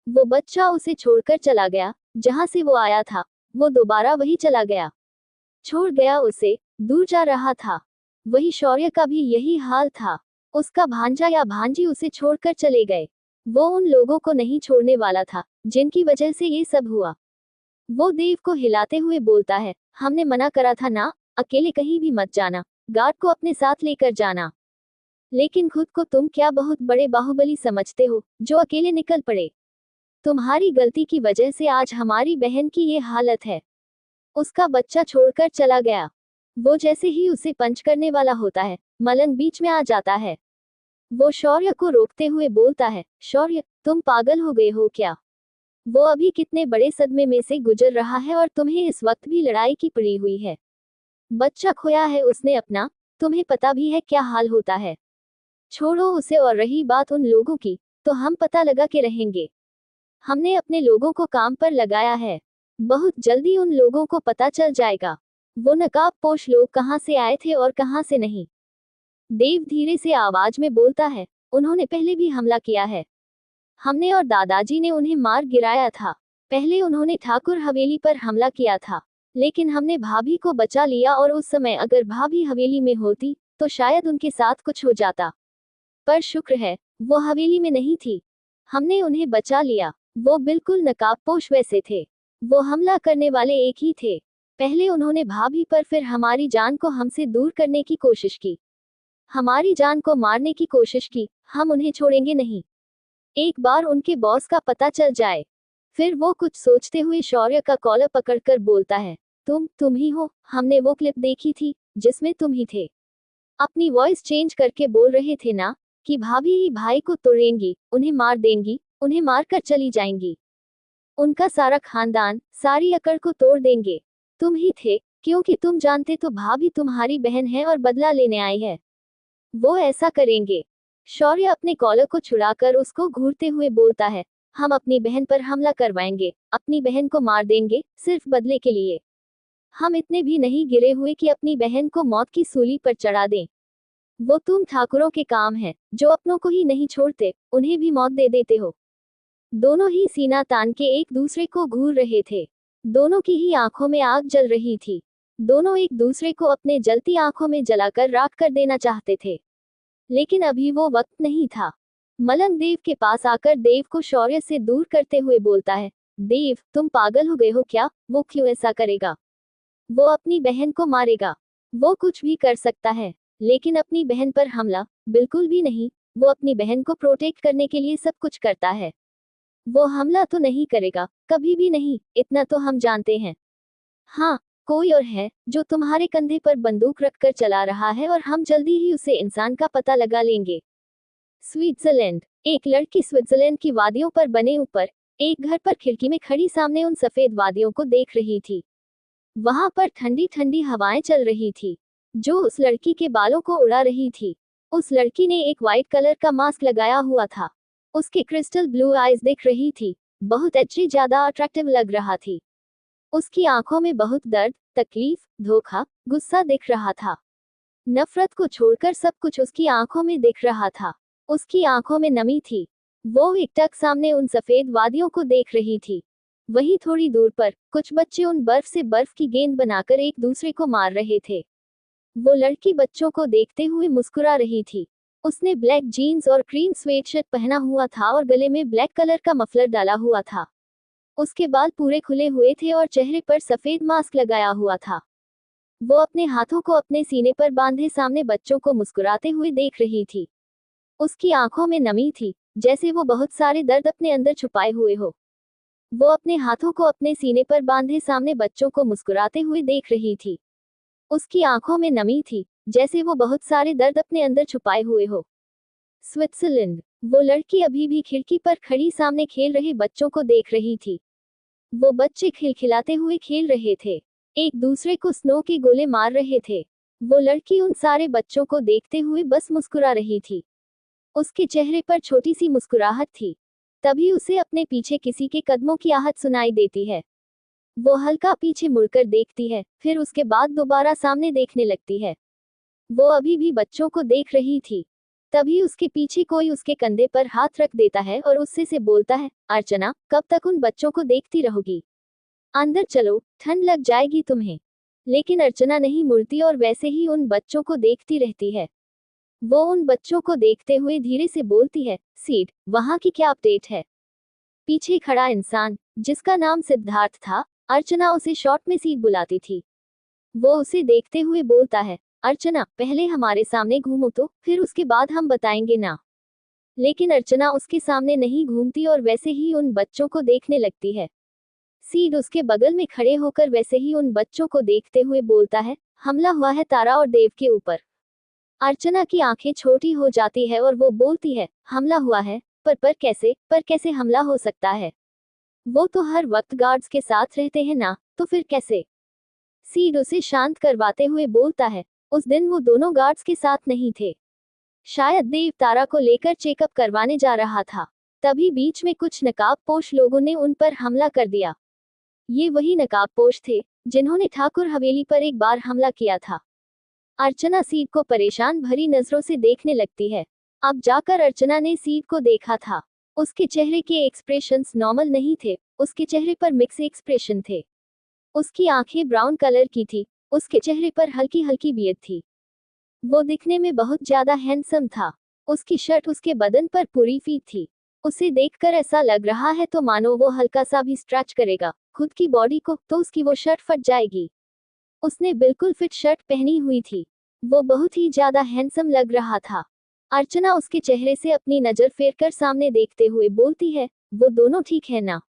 वो बच्चा उसे छोड़कर चला गया। जहां से वो आया था वो दोबारा वही चला गया, छोड़ गया उसे, दूर जा रहा था। वही शौर्य का भी यही हाल था। उसका भांजा या भांजी उसे छोड़कर चले गए। वो उन लोगों को नहीं छोड़ने वाला था जिनकी वजह से ये सब हुआ। वो देव को हिलाते हुए बोलता है, हमने मना करा था ना, अकेले कहीं भी मत जाना, गार्ड को अपने साथ लेकर जाना। लेकिन खुद को तुम क्या बहुत बड़े बाहुबली समझते हो जो अकेले निकल पड़े। तुम्हारी गलती की वजह से आज हमारी बहन की ये हालत है। उसका बच्चा छोड़कर चला गया। वो जैसे ही उसे पंच करने वाला होता है, मलंग बीच में आ जाता है। वो शौर्य को रोकते हुए बोलता है, शौर्य तुम पागल हो गए हो क्या। वो अभी कितने बड़े सदमे में से गुजर रहा है और तुम्हें इस वक्त भी लड़ाई की पड़ी हुई है। बच्चा खोया है उसने अपना, तुम्हें पता भी है क्या हाल होता है। छोड़ो उसे, और रही बात उन लोगों की, तो हम पता लगा के रहेंगे। हमने अपने लोगों को काम पर लगाया है। बहुत जल्दी उन लोगों को पता चल जाएगा वो नकाब पोश लोग कहां से आए थे और कहां से नहीं। देव धीरे से आवाज में बोलता है, उन्होंने पहले भी हमला किया है। हमने और दादाजी ने उन्हें मार गिराया था। पहले उन्होंने ठाकुर हवेली पर हमला किया था, लेकिन हमने भाभी को बचा लिया और उस समय अगर भाभी हवेली में होती तो शायद उनके साथ कुछ हो जाता। पर शुक्र है वो हवेली में नहीं थी। हमने उन्हें बचा लिया। वो बिल्कुल नकाबपोश वैसे थे। वो हमला करने वाले एक ही थे। पहले उन्होंने भाभी पर, फिर हमारी जान को हमसे दूर करने की कोशिश की, हमारी जान को मारने की कोशिश की। हम उन्हें छोड़ेंगे नहीं। एक बार उनके बॉस का पता चल जाए। फिर वो कुछ सोचते हुए शौर्य का कॉलर पकड़कर बोलता है, तुम ही हो, हमने वो क्लिप देखी थी जिसमें तुम ही थे। अपनी वॉइस चेंज करके बोल रहे थे ना कि भाभी ही भाई को तोड़ेंगी, उन्हें मार देंगी, उन्हें मारकर चली जाएंगी, उनका सारा खानदान, सारी अकड़ को तोड़ देंगे। तुम ही थे क्योंकि तुम जानते तो भाभी तुम्हारी बहन है और बदला लेने आई है। वो ऐसा करेंगे। शौर्य अपने कॉलर को छुड़ाकर उसको घूरते हुए बोलता है, हम अपनी बहन पर हमला करवाएंगे, अपनी बहन को मार देंगे, सिर्फ बदले के लिए। हम इतने भी नहीं गिरे हुए कि अपनी बहन को मौत की सूली पर चढ़ा दें। वो तुम ठाकुरों के काम है, जो अपनों को ही नहीं छोड़ते, उन्हें भी मौत दे देते हो। दोनों ही सीना तान के एक दूसरे को घूर रहे थे। दोनों की ही आंखों में आग जल रही थी। दोनों एक दूसरे को अपने जलती आंखों में जलाकर राख कर देना चाहते थे। लेकिन अभी वो वक्त नहीं था। मलंग देव के पास आकर देव को शौर्य से दूर करते हुए बोलता है, देव, तुम पागल हो गए हो क्या? वो क्यों ऐसा करेगा? वो अपनी बहन को मारेगा। वो कुछ भी कर सकता है, लेकिन अपनी बहन पर हमला बिल्कुल भी नहीं। वो अपनी बहन को प्रोटेक्ट करने के लिए सब कुछ करता है। वो हमला तो नहीं करेगा, कभी भी नहीं, इतना तो हम जानते हैं। हाँ, कोई और है जो तुम्हारे कंधे पर बंदूक रखकर चला रहा है और हम जल्दी ही उसे इंसान का पता लगा लेंगे। स्विट्जरलैंड। एक लड़की स्विट्जरलैंड की वादियों पर बने ऊपर एक घर पर खिड़की में खड़ी सामने उन सफेद वादियों को देख रही थी। वहां पर ठंडी ठंडी हवाएं चल रही थी, जो उस लड़की के बालों को उड़ा रही थी। उस लड़की ने एक व्हाइट कलर का मास्क लगाया हुआ था। उसके क्रिस्टल ब्लू आईज दिख रही थी, बहुत अच्छी, ज्यादा अट्रैक्टिव लग रहा थी। उसकी आंखों में बहुत दर्द, तकलीफ, धोखा, गुस्सा दिख रहा था। नफरत को छोड़कर सब कुछ उसकी आंखों में दिख रहा था। उसकी आंखों में नमी थी। वो एकटक सामने उन सफेद वादियों को देख रही थी। वहीं थोड़ी दूर पर कुछ बच्चे उन बर्फ से बर्फ की गेंद बनाकर एक दूसरे को मार रहे थे। वो लड़की बच्चों को देखते हुए मुस्कुरा रही थी। उसने ब्लैक जीन्स और क्रीम स्वेटशर्ट पहना हुआ था और गले में ब्लैक कलर का मफलर डाला हुआ था। उसके बाल पूरे खुले हुए थे और चेहरे पर सफेद मास्क लगाया हुआ था। वो अपने हाथों को अपने सीने पर बांधे सामने बच्चों को मुस्कुराते हुए देख रही थी। उसकी आंखों में नमी थी, जैसे वो बहुत सारे दर्द अपने अंदर छुपाए हुए हो। वो अपने हाथों को अपने सीने पर बांधे सामने बच्चों को मुस्कुराते हुए देख रही थी। उसकी आंखों में नमी थी, जैसे वो बहुत सारे दर्द अपने अंदर छुपाए हुए हो। स्विट्जरलैंड। वो लड़की अभी भी खिड़की पर खड़ी सामने खेल रहे बच्चों को देख रही थी। वो बच्चे खिलखिलाते हुए खेल रहे थे, एक दूसरे को स्नो के गोले मार रहे थे। वो लड़की उन सारे बच्चों को देखते हुए बस मुस्कुरा रही थी। उसके चेहरे पर छोटी सी मुस्कुराहट थी। तभी उसे अपने पीछे किसी के कदमों की आहट सुनाई देती है। वो हल्का पीछे मुड़कर देखती है, फिर उसके बाद दोबारा सामने देखने लगती है। वो अभी भी बच्चों को देख रही थी। तभी उसके पीछे कोई उसके कंधे पर हाथ रख देता है और उससे से बोलता है, अर्चना, कब तक उन बच्चों को देखती रहोगी? अंदर चलो, ठंड लग जाएगी तुम्हें। लेकिन अर्चना नहीं मुड़ती और वैसे ही उन बच्चों को देखती रहती है। वो उन बच्चों को देखते हुए धीरे से बोलती है, सीड, वहां की क्या अपडेट है? पीछे खड़ा इंसान, जिसका नाम सिद्धार्थ था, अर्चना उसे शॉर्ट में सीड बुलाती थी। वो उसे देखते हुए बोलता है, अर्चना, पहले हमारे सामने घूमो तो, फिर उसके बाद हम बताएंगे ना। लेकिन अर्चना उसके सामने नहीं घूमती और वैसे ही उन बच्चों को देखने लगती है। सीड उसके बगल में खड़े होकर वैसे ही उन बच्चों को देखते हुए बोलता है, हमला हुआ है तारा और देव के ऊपर। अर्चना की आंखें छोटी हो जाती है और वो बोलती है, हमला हुआ है, पर कैसे हमला हो सकता है? वो तो हर वक्त गार्ड्स के साथ रहते हैं ना, तो फिर कैसे? सीड उसे शांत करवाते हुए बोलता है, उस दिन वो दोनों गार्ड्स के साथ नहीं थे। शायद देव तारा को लेकर चेकअप करवाने जा रहा था। तभी बीच में कुछ नकाबपोश लोगों ने उन पर हमला कर दिया। ये वही नकाबपोश थे जिन्होंने ठाकुर हवेली पर एक बार हमला किया था। अर्चना सीड को परेशान भरी नजरों से देखने लगती है। अब जाकर अर्चना ने सीड को देखा था। उसके चेहरे के एक्सप्रेशंस नॉर्मल नहीं थे, उसके चेहरे पर मिक्स एक्सप्रेशन थे। उसकी आंखें ब्राउन कलर की थी, उसके चेहरे पर हल्की हल्की बियर्ड थी। वो दिखने में बहुत ज्यादा हैंडसम था। उसकी शर्ट उसके बदन पर पूरी फिट थी। उसे देखकर ऐसा लग रहा है तो मानो वो हल्का सा भी स्ट्रेच करेगा खुद की बॉडी को तो उसकी वो शर्ट फट जाएगी। उसने बिल्कुल फिट शर्ट पहनी हुई थी। वो बहुत ही ज्यादा हैंडसम लग रहा था। अर्चना उसके चेहरे से अपनी नजर फेरकर सामने देखते हुए बोलती है, वो दोनों ठीक है ना?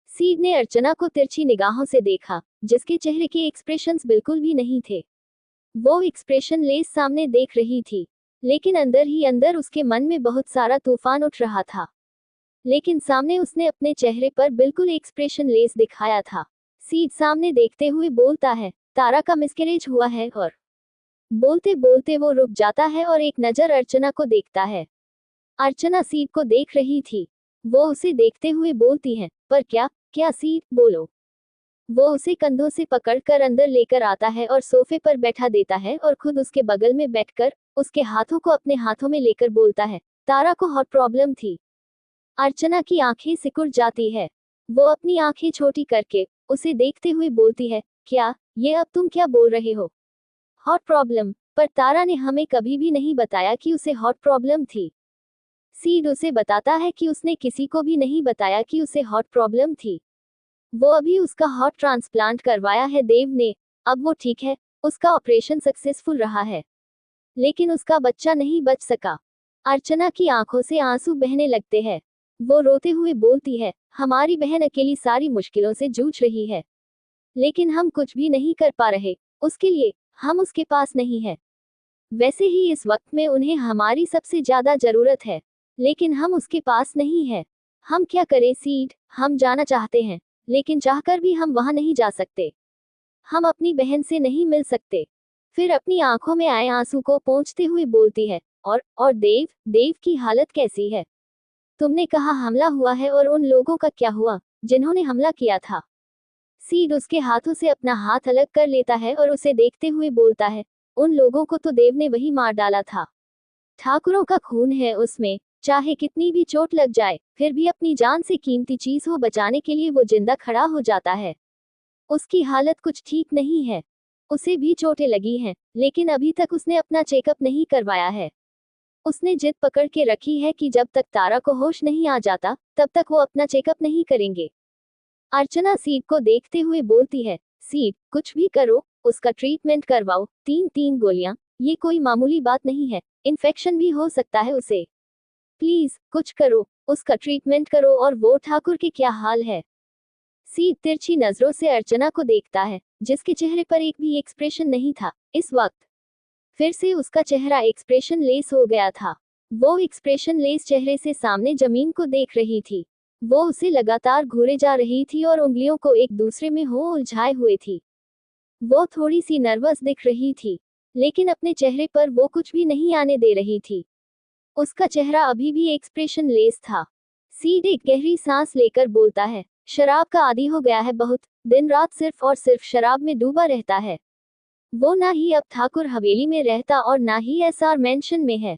सीड ने अर्चना को तिरछी निगाहों से देखा, जिसके चेहरे के एक्सप्रेशंस बिल्कुल भी नहीं थे। वो एक्सप्रेशन लेस सामने देख रही थी, लेकिन अंदर ही अंदर उसके मन में बहुत सारा तूफान उठ रहा था। लेकिन सामने उसने अपने चेहरे पर बिल्कुल एक्सप्रेशन लेस दिखाया था। सीड सामने देखते हुए बोलता है, तारा का मिसकैरेज हुआ है। और बोलते बोलते वो रुक जाता है और एक नजर अर्चना को देखता है। अर्चना सीड को देख रही थी। वो उसे देखते हुए बोलती है, पर क्या? क्या सीड, बोलो। वो उसे कंधों से पकड़कर अंदर लेकर आता है और सोफे पर बैठा देता है और खुद उसके बगल में बैठकर उसके हाथों को अपने हाथों में लेकर बोलता है, तारा को हॉट प्रॉब्लम थी। अर्चना की आंखें सिकुड़ जाती है। वो अपनी आंखें छोटी करके उसे देखते हुए बोलती है, क्या? ये अब तुम क्या बोल रहे हो? Hot problem? पर तारा ने हमें कभी भी नहीं बताया कि उसे हॉट प्रॉब्लम थी। सीड उसे बताता है कि उसने किसी को भी नहीं बताया कि उसे हॉट प्रॉब्लम थी। वो अभी उसका हॉट ट्रांसप्लांट करवाया है देव ने। अब वो ठीक है, उसका ऑपरेशन सक्सेसफुल रहा है, लेकिन उसका बच्चा नहीं बच सका। अर्चना की आंखों से आंसू बहने लगते हैं। वो रोते हुए बोलती है, हमारी बहन अकेली सारी मुश्किलों से जूझ रही है, लेकिन हम कुछ भी नहीं कर पा रहे उसके लिए। हम उसके पास नहीं है। वैसे ही इस वक्त में उन्हें हमारी सबसे ज्यादा जरूरत है, लेकिन हम उसके पास नहीं है। हम क्या करें सीड? हम जाना चाहते हैं, लेकिन चाहकर भी हम वहां नहीं जा सकते। हम अपनी बहन से नहीं मिल सकते। फिर अपनी आंखों में आए आंसू को पोंछते हुए बोलती है, और देव, देव की हालत कैसी है? तुमने कहा हमला हुआ है, और उन लोगों का क्या हुआ जिन्होंने हमला किया था? सीड उसके हाथों से अपना हाथ अलग कर लेता है और उसे देखते हुए बोलता है, उन लोगों को तो देव ने वही मार डाला था। ठाकुरों का खून है उसमें, चाहे कितनी भी चोट लग जाए, फिर भी अपनी जान से कीमती चीज को बचाने के लिए वो जिंदा खड़ा हो जाता है। उसकी हालत कुछ ठीक नहीं है। उसे भी चोटें लगी हैं, लेकिन अभी तक उसने अपना चेकअप नहीं करवाया है। उसने जिद पकड़ के रखी है कि जब तक तारा को होश नहीं आ जाता, तब तक वो अपना चेकअप नहीं करेंगे। अर्चना सीड को देखते हुए बोलती है, सीड, कुछ भी करो, उसका ट्रीटमेंट करवाओ। 3 गोलियां, ये कोई मामूली बात नहीं है, इन्फेक्शन भी हो सकता है उसे। प्लीज कुछ करो, उसका ट्रीटमेंट करो। और वो ठाकुर के क्या हाल है? सीड तिरछी नजरों से अर्चना को देखता है, जिसके चेहरे पर एक भी एक्सप्रेशन नहीं था इस वक्त। फिर से उसका चेहरा एक्सप्रेशन लेस हो गया था। वो एक्सप्रेशन लेस चेहरे से सामने जमीन को देख रही थी। वो उसे लगातार घूरे जा रही थी और उंगलियों को एक दूसरे में हो उलझाए हुए थी। वो थोड़ी सी नर्वस दिख रही थी, लेकिन अपने चेहरे पर वो कुछ भी नहीं आने दे रही थी। उसका चेहरा अभी भी एक्सप्रेशन लेस था। सीड एक गहरी सांस लेकर बोलता है, शराब का आदी हो गया है बहुत, दिन रात सिर्फ और सिर्फ शराब में डूबा रहता है। वो ना ही अब ठाकुर हवेली में रहता और ना ही एसआर मेंशन में है।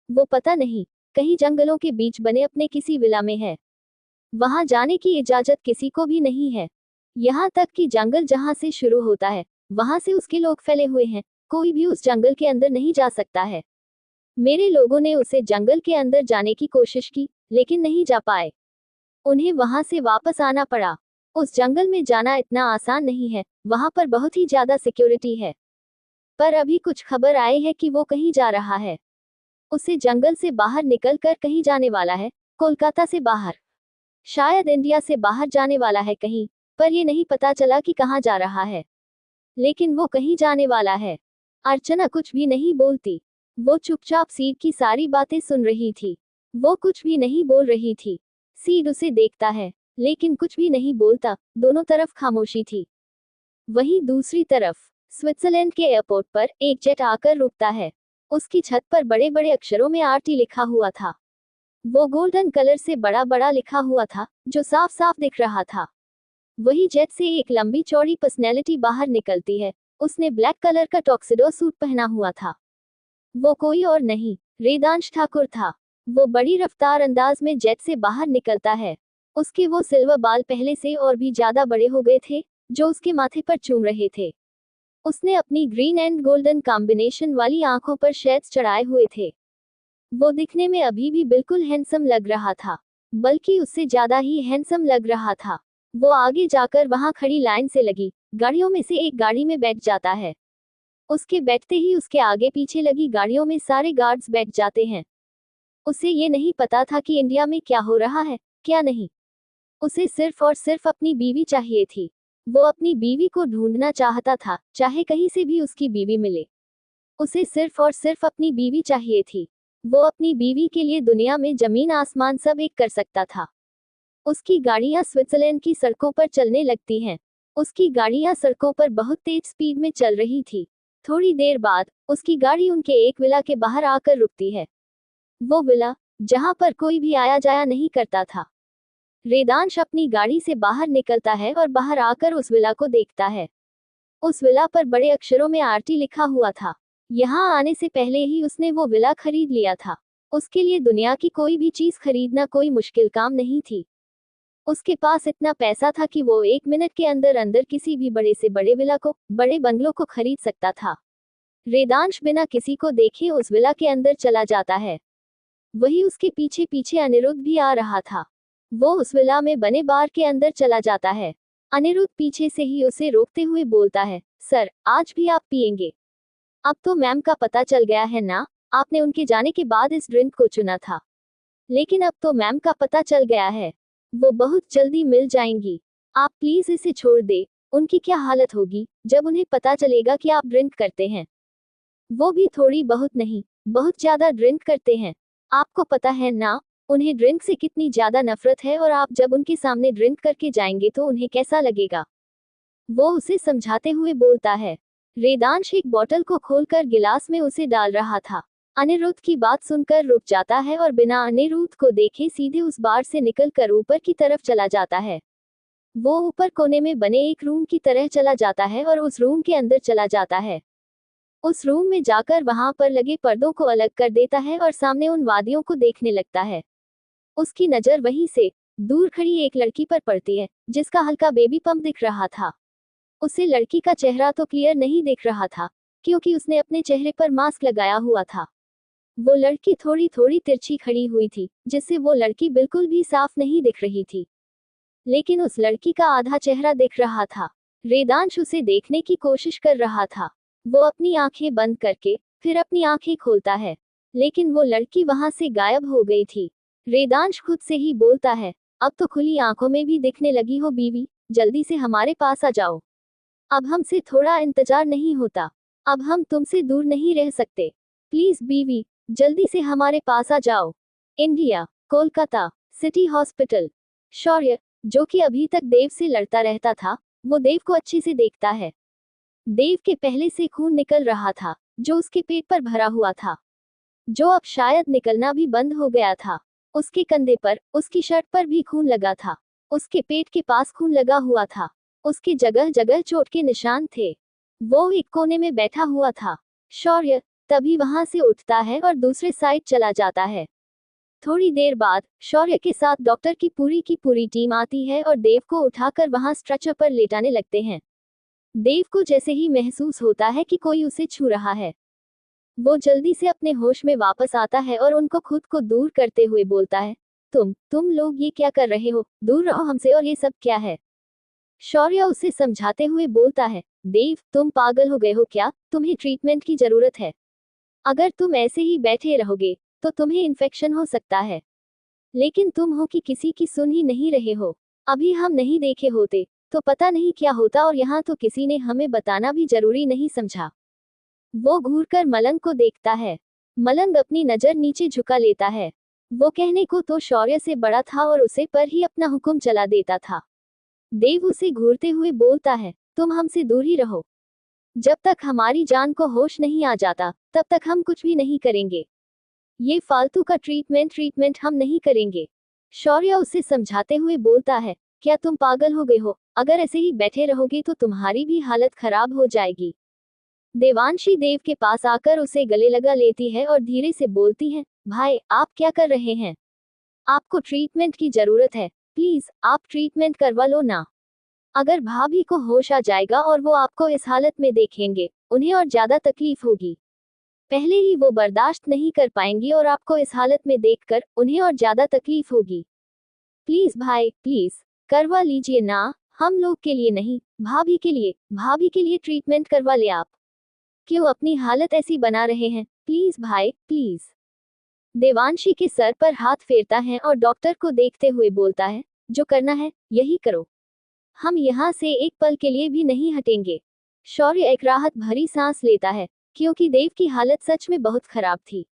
वो पता नहीं, कहीं जंगलों के बीच बने अपने किसी विला में है। वहां जाने की इजाजत किसी को भी नहीं है। यहाँ तक कि जंगल जहां से शुरू होता है, वहां से उसके लोग फैले हुए हैं। कोई भी उस जंगल के अंदर नहीं जा सकता है। मेरे लोगों ने उसे जंगल के अंदर जाने की कोशिश की, लेकिन नहीं जा पाए। उन्हें वहां से वापस आना पड़ा। उस जंगल में जाना इतना आसान नहीं है, वहां पर बहुत ही ज्यादा सिक्योरिटी है। पर अभी कुछ खबर आई है कि वो कहीं जा रहा है। उसे जंगल से बाहर निकलकर कहीं जाने वाला है, कोलकाता से बाहर, शायद इंडिया से बाहर जाने वाला है कहीं, पर ये नहीं पता चला कि कहाँ जा रहा है। लेकिन वो कहीं जाने वाला है। अर्चना कुछ भी नहीं बोलती। वो चुपचाप सीड की सारी बातें सुन रही थी। वो कुछ भी नहीं बोल रही थी। सीड उसे देखता है, लेकिन कुछ भी नहीं बोलता। दोनों तरफ खामोशी थी। वहीं दूसरी तरफ स्विट्जरलैंड के एयरपोर्ट पर एक जेट आकर रुकता है। उसकी छत पर बड़े बड़े अक्षरों में आरटी लिखा हुआ था। वो गोल्डन कलर से बड़ा बड़ा लिखा हुआ था, जो साफ साफ दिख रहा था। वही जेट से एक लंबी चौड़ी पर्सनैलिटी बाहर निकलती है। उसने ब्लैक कलर का टॉक्सिडो सूट पहना हुआ था। वो कोई और नहीं, वेदांश ठाकुर था। वो बड़ी रफ्तार अंदाज में जेट से बाहर निकलता है। उसके वो सिल्वर बाल पहले से और भी ज्यादा बड़े हो गए थे, जो उसके माथे पर चूम रहे थे। उसने अपनी ग्रीन एंड गोल्डन कॉम्बिनेशन वाली आंखों पर शेड्स चढ़ाए हुए थे। वो दिखने में अभी भी बिल्कुल हैंडसम लग रहा था, बल्कि उससे ज्यादा ही हैंडसम लग रहा था। वो आगे जाकर वहां खड़ी लाइन से लगी गाड़ियों में से एक गाड़ी में बैठ जाता है। उसके बैठते ही उसके आगे पीछे लगी गाड़ियों में सारे गार्ड्स बैठ जाते हैं। उसे ये नहीं पता था कि इंडिया में क्या हो रहा है, क्या नहीं। उसे सिर्फ और सिर्फ अपनी बीवी चाहिए थी। वो अपनी बीवी को ढूंढना चाहता था, चाहे कहीं से भी उसकी बीवी मिले। उसे सिर्फ और सिर्फ अपनी बीवी चाहिए थी। वो अपनी बीवी के लिए दुनिया में जमीन आसमान सब एक कर सकता था। उसकी गाड़ियां स्विट्जरलैंड की सड़कों पर चलने लगती हैं। उसकी गाड़ियां सड़कों पर बहुत तेज स्पीड में चल रही थी। थोड़ी देर बाद उसकी गाड़ी उनके एक विला के बाहर आकर रुकती है। वो विला जहां पर कोई भी आया जाया नहीं करता था। रेदांश अपनी गाड़ी से बाहर निकलता है और बाहर आकर उस विला को देखता है। उस विला पर बड़े अक्षरों में आरटी लिखा हुआ था। यहाँ आने से पहले ही उसने वो विला खरीद लिया था। उसके लिए दुनिया की कोई भी चीज खरीदना कोई मुश्किल काम नहीं थी। उसके पास इतना पैसा था कि वो 1 मिनट के अंदर अंदर किसी भी बड़े से बड़े विला को, बड़े बंगलों को खरीद सकता था। रेदांश बिना किसी को देखे उस विला के अंदर चला जाता है। वही उसके पीछे पीछे अनिरुद्ध भी आ रहा था। वो उस विला में बने बार के अंदर चला जाता है। अनिरुद्ध पीछे से ही उसे रोकते हुए बोलता है, सर, आज भी आप पिएंगे? अब तो मैम का पता चल गया है ना, आपने उनके जाने के बाद इस ड्रिंक को चुना था। लेकिन अब तो मैम का पता चल गया है, वो बहुत जल्दी मिल जाएंगी। आप प्लीज इसे छोड़ दे। उनकी क्या हालत होगी जब उन्हें पता चलेगा कि आप ड्रिंक करते हैं। वो भी थोड़ी बहुत नहीं, बहुत ज्यादा ड्रिंक करते हैं। आपको पता है ना, उन्हें ड्रिंक से कितनी ज्यादा नफरत है, और आप जब उनके सामने ड्रिंक करके जाएंगे तो उन्हें कैसा लगेगा। वो उसे समझाते हुए बोलता है। रेदांश एक बोतल को खोलकर गिलास में उसे डाल रहा था। अनिरुद्ध की बात सुनकर रुक जाता है और बिना अनिरुद्ध को देखे सीधे उस बार से निकलकर ऊपर की तरफ चला जाता है। वो ऊपर कोने में बने एक रूम की तरह चला जाता है और उस रूम के अंदर चला जाता है। उस रूम में जाकर वहां पर लगे पर्दों को अलग कर देता है और सामने उन वादियों को देखने लगता है। उसकी नजर वहीं से दूर खड़ी एक लड़की पर पड़ती है, जिसका हल्का बेबी पंप दिख रहा था। उसे लड़की का चेहरा तो क्लियर नहीं दिख रहा था, क्योंकि उसने अपने चेहरे पर मास्क लगाया हुआ था। वो लड़की थोड़ी थोड़ी तिरछी खड़ी हुई थी, जिससे वो लड़की बिल्कुल भी साफ नहीं दिख रही थी। लेकिन उस लड़की का आधा चेहरा दिख रहा था। रेदांश उसे देखने की कोशिश कर रहा था। वो अपनी आंखें बंद करके फिर अपनी आंखें खोलता है, लेकिन वो लड़की वहां से गायब हो गई थी। रेदांश खुद से ही बोलता है, अब तो खुली आंखों में भी दिखने लगी हो बीवी, जल्दी से हमारे पास आ जाओ। अब हमसे थोड़ा इंतजार नहीं होता। अब हम तुमसे दूर नहीं रह सकते। प्लीज बीवी, जल्दी से हमारे पास आ जाओ। India, Kolkata, city hospital. Shaurya, जो कि अभी तक देव से लड़ता रहता था, वो देव को अच्छे से देखता है। देव के पहले से खून निकल रहा था, जो उसके पेट पर भरा हुआ था, जो अब शायद निकलना भी बंद हो गया था। उसके कंधे पर, उसकी शर्ट पर भी खून लगा था। उसके पेट के पास खून लगा हुआ था। उसके जगह जगह चोट के निशान थे। वो एक कोने में बैठा हुआ था। शौर्य तभी वहां से उठता है और दूसरे साइड चला जाता है। थोड़ी देर बाद शौर्य के साथ डॉक्टर की पूरी टीम आती है और देव को उठाकर वहां स्ट्रेचर पर लेटाने लगते हैं। देव को जैसे ही महसूस होता है कि कोई उसे छू रहा है, वो जल्दी से अपने होश में वापस आता है और उनको खुद को दूर करते हुए बोलता है, तुम लोग ये क्या कर रहे हो, दूर रहो हमसे, और ये सब क्या है। शौर्य उसे समझाते हुए बोलता है, देव, तुम पागल हो गए हो क्या, तुम्हें ट्रीटमेंट की जरूरत है। अगर तुम ऐसे ही बैठे रहोगे तो तुम्हें इन्फेक्शन हो सकता है। लेकिन तुम हो कि किसी की सुन ही नहीं रहे हो। अभी हम नहीं देखे होते तो पता नहीं क्या होता, और यहाँ तो किसी ने हमें बताना भी जरूरी नहीं समझा। वो घूरकर मलंग को देखता है। मलंग अपनी नजर नीचे झुका लेता है। वो कहने को तो शौर्य से बड़ा था और उसे पर ही अपना हुक्म चला देता था। देव उसे घूरते हुए बोलता है, तुम हमसे दूर ही रहो। जब तक हमारी जान को होश नहीं आ जाता तब तक हम कुछ भी नहीं करेंगे। ये फालतू का ट्रीटमेंट हम नहीं करेंगे। शौर्य उसे समझाते हुए बोलता है, क्या तुम पागल हो गए हो, अगर ऐसे ही बैठे रहोगे तो तुम्हारी भी हालत खराब हो जाएगी। देवांशी देव के पास आकर उसे गले लगा लेती है और धीरे से बोलती है, भाई आप क्या कर रहे हैं, आपको ट्रीटमेंट की जरूरत है, प्लीज आप ट्रीटमेंट करवा लो ना। अगर भाभी को होश आ जाएगा और वो आपको इस हालत में देखेंगे, उन्हें और ज्यादा तकलीफ होगी। पहले ही वो बर्दाश्त नहीं कर पाएंगी और आपको इस हालत में देखकर उन्हें और ज्यादा तकलीफ होगी। प्लीज भाई, प्लीज करवा लीजिए ना, हम लोग के लिए नहीं, भाभी के लिए ट्रीटमेंट करवा ले आप। क्यों अपनी हालत ऐसी बना रहे हैं, प्लीज भाई, प्लीज। देवांशी के सर पर हाथ फेरता है और डॉक्टर को देखते हुए बोलता है, जो करना है यही करो, हम यहाँ से एक पल के लिए भी नहीं हटेंगे। शौर्य एक राहत भरी सांस लेता है, क्योंकि देव की हालत सच में बहुत खराब थी।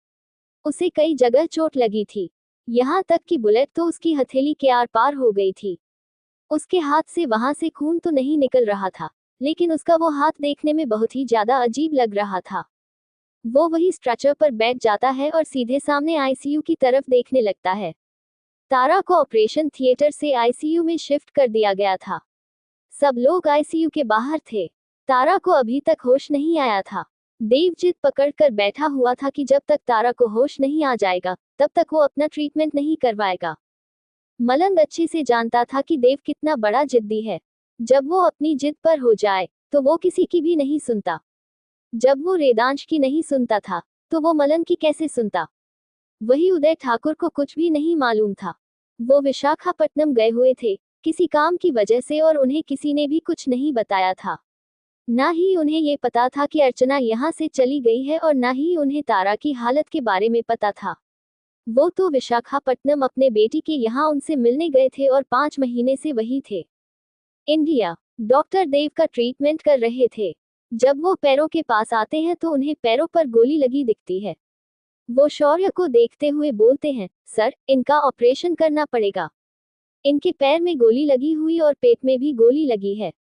उसे कई जगह चोट लगी थी, यहाँ तक कि बुलेट तो उसकी हथेली के आर पार हो गई थी। उसके हाथ से वहां से खून तो नहीं निकल रहा था, लेकिन उसका वो हाथ देखने में बहुत ही ज्यादा अजीब लग रहा था। वो वही स्ट्रेचर पर बैठ जाता है और सीधे सामने आईसीयू की तरफ देखने लगता है। तारा को ऑपरेशन थिएटर से आईसीयू में शिफ्ट कर दिया गया था। सब लोग आईसीयू के बाहर थे। तारा को अभी तक होश नहीं आया था। देव जिद पकड़कर बैठा हुआ था कि जब तक तारा को होश नहीं आ जाएगा, तब तक वो अपना ट्रीटमेंट नहीं करवाएगा। मलंग अच्छे से जानता था कि देव कितना बड़ा जिद्दी है। जब वो अपनी जिद पर हो जाए, तो वो किसी की भी नहीं सुनता। जब वो रेदांश की नहीं सुनता था, तो वो मलंग की कैसे सुनता? वही उदय ठाकुर को कुछ भी नहीं मालूम था। वो विशाखापट्टनम गए हुए थे, किसी काम की वजह से, और उन्हें किसी ने भी कुछ नहीं बताया था। ना ही उन्हें ये पता था कि अर्चना यहाँ से चली गई है, और ना ही उन्हें तारा की हालत के बारे में पता था। वो तो विशाखापट्टनम अपने बेटी के यहाँ उनसे मिलने गए थे और 5 महीने से वही थे। इंडिया, डॉक्टर देव का ट्रीटमेंट कर रहे थे। जब वो पैरों के पास आते हैं तो उन्हें पैरों पर गोली लगी दिखती है। वो शौर्य को देखते हुए बोलते हैं, सर, इनका ऑपरेशन करना पड़ेगा। इनके पैर में गोली लगी हुई और पेट में भी गोली लगी है।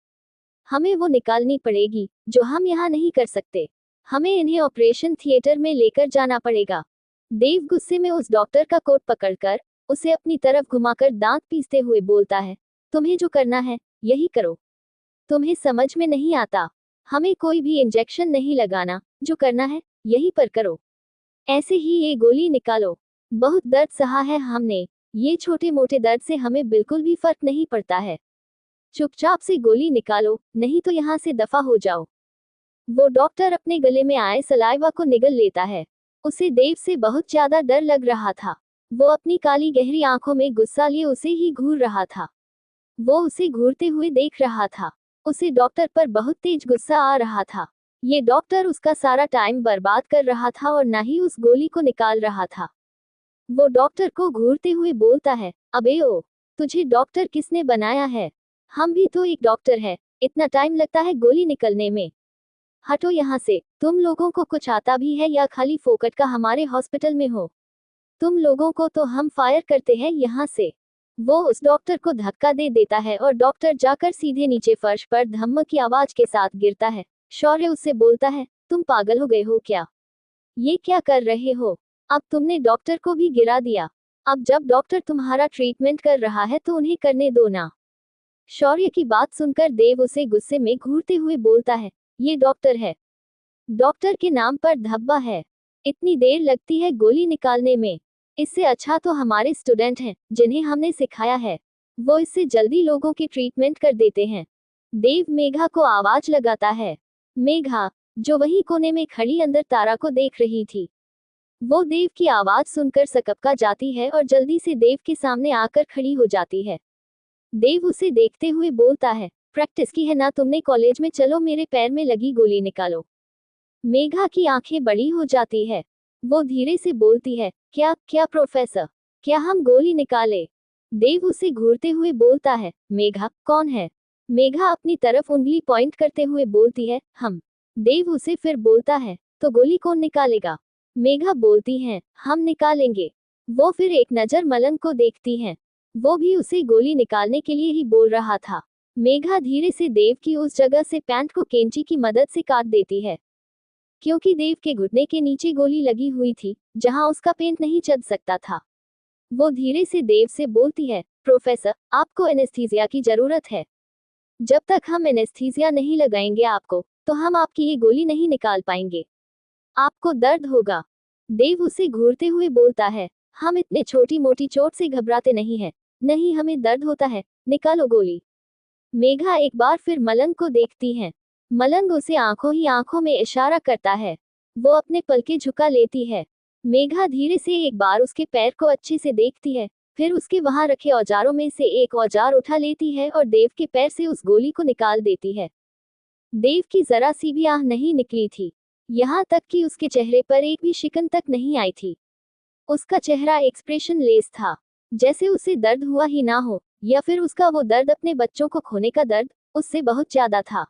हमें वो निकालनी पड़ेगी, जो हम यहाँ नहीं कर सकते। हमें इन्हें ऑपरेशन थिएटर में लेकर जाना पड़ेगा। देव गुस्से में उस डॉक्टर का कोट पकड़कर उसे अपनी तरफ घुमाकर दांत पीसते हुए बोलता है, तुम्हें जो करना है, यही करो। तुम्हें समझ में नहीं आता? हमें कोई भी इंजेक्शन नहीं लगाना, जो करना है, यही पर करो। ऐसे ही ये गोली निकालो। बहुत दर्द सहा है हमने, ये छोटे मोटे दर्द से हमें बिल्कुल भी फर्क नहीं पड़ता है। चुपचाप से गोली निकालो, नहीं तो यहाँ से दफा हो जाओ। वो डॉक्टर अपने गले में आए सलाइवा को निगल लेता है। उसे देव से बहुत ज्यादा डर लग रहा था। वो अपनी काली गहरी आंखों में गुस्सा लिए उसे ही घूर रहा था। वो उसे घूरते हुए देख रहा था। उसे डॉक्टर पर बहुत तेज गुस्सा आ रहा था। ये डॉक्टर उसका सारा टाइम बर्बाद कर रहा था और ना ही उस गोली को निकाल रहा था। वो डॉक्टर को घूरते हुए बोलता है, अबे ओ, तुझे डॉक्टर किसने बनाया है? हम भी तो एक डॉक्टर है, इतना टाइम लगता है गोली निकलने में। हटो यहाँ से। तुम लोगों को कुछ आता भी है या खाली फोकट का हमारे हॉस्पिटल में हो? तुम लोगों को तो हम फायर करते हैं यहाँ से। वो उस डॉक्टर को धक्का दे देता है और डॉक्टर जाकर सीधे नीचे फर्श पर धम्म की आवाज के साथ गिरता है। शौर्य उससे बोलता है, तुम पागल हो गए हो क्या? ये क्या कर रहे हो? अब तुमने डॉक्टर को भी गिरा दिया। अब जब डॉक्टर तुम्हारा ट्रीटमेंट कर रहा है तो उन्हें करने दो ना। शौर्य की बात सुनकर देव उसे गुस्से में घूरते हुए बोलता है, ये डॉक्टर है, डॉक्टर के नाम पर धब्बा है। इतनी देर लगती है गोली निकालने में। इससे अच्छा तो हमारे स्टूडेंट हैं, जिन्हें हमने सिखाया है। वो इससे जल्दी लोगों की ट्रीटमेंट कर देते हैं। देव मेघा को आवाज लगाता है। मेघा, जो वही कोने में खड़ी अंदर तारा को देख रही थी, वो देव की आवाज सुनकर सकपका जाती है और जल्दी से देव के सामने आकर खड़ी हो जाती है। देव उसे देखते हुए बोलता है, प्रैक्टिस की है ना तुमने कॉलेज में, चलो मेरे पैर में लगी गोली निकालो। मेघा की आंखें बड़ी हो जाती है। वो धीरे से बोलती है, क्या क्या प्रोफेसर, क्या हम गोली निकाले? देव उसे घूरते हुए बोलता है, मेघा कौन है? मेघा अपनी तरफ उंगली पॉइंट करते हुए बोलती है, हम। देव उसे फिर बोलता है, तो गोली कौन निकालेगा? मेघा बोलती है, हम निकालेंगे। वो फिर एक नजर मलंग को देखती हैं। वो भी उसे गोली निकालने के लिए ही बोल रहा था। मेघा धीरे से देव की उस जगह से पैंट को कैंची की मदद से काट देती है, क्योंकि देव के घुटने के नीचे गोली लगी हुई थी, जहां उसका पेंट नहीं चढ़ सकता था। वो धीरे से देव से बोलती है, प्रोफेसर, आपको एनेस्थीसिया की जरूरत है। जब तक हम एनेस्थीसिया नहीं लगाएंगे आपको, तो हम आपकी ये गोली नहीं निकाल पाएंगे। आपको दर्द होगा। देव उसे घूरते हुए बोलता है, हम इतने छोटी मोटी चोट से घबराते नहीं हैं। नहीं, हमें दर्द होता है, निकालो गोली। मेघा एक बार फिर मलंग को देखती है। मलंग उसे आंखों ही आंखों में इशारा करता है। वो अपने पलके झुका लेती है। मेघा धीरे से एक बार उसके पैर को अच्छे से देखती है, फिर उसके वहां रखे औजारों में से एक औजार उठा लेती है और देव के पैर से उस गोली को निकाल देती है। देव की जरा सी भी आह नहीं निकली थी, यहाँ तक कि उसके चेहरे पर एक भी शिकन तक नहीं आई थी। उसका चेहरा एक्सप्रेशन लेस था, जैसे उसे दर्द हुआ ही ना हो, या फिर उसका वो दर्द अपने बच्चों को खोने का दर्द, उससे बहुत ज्यादा था।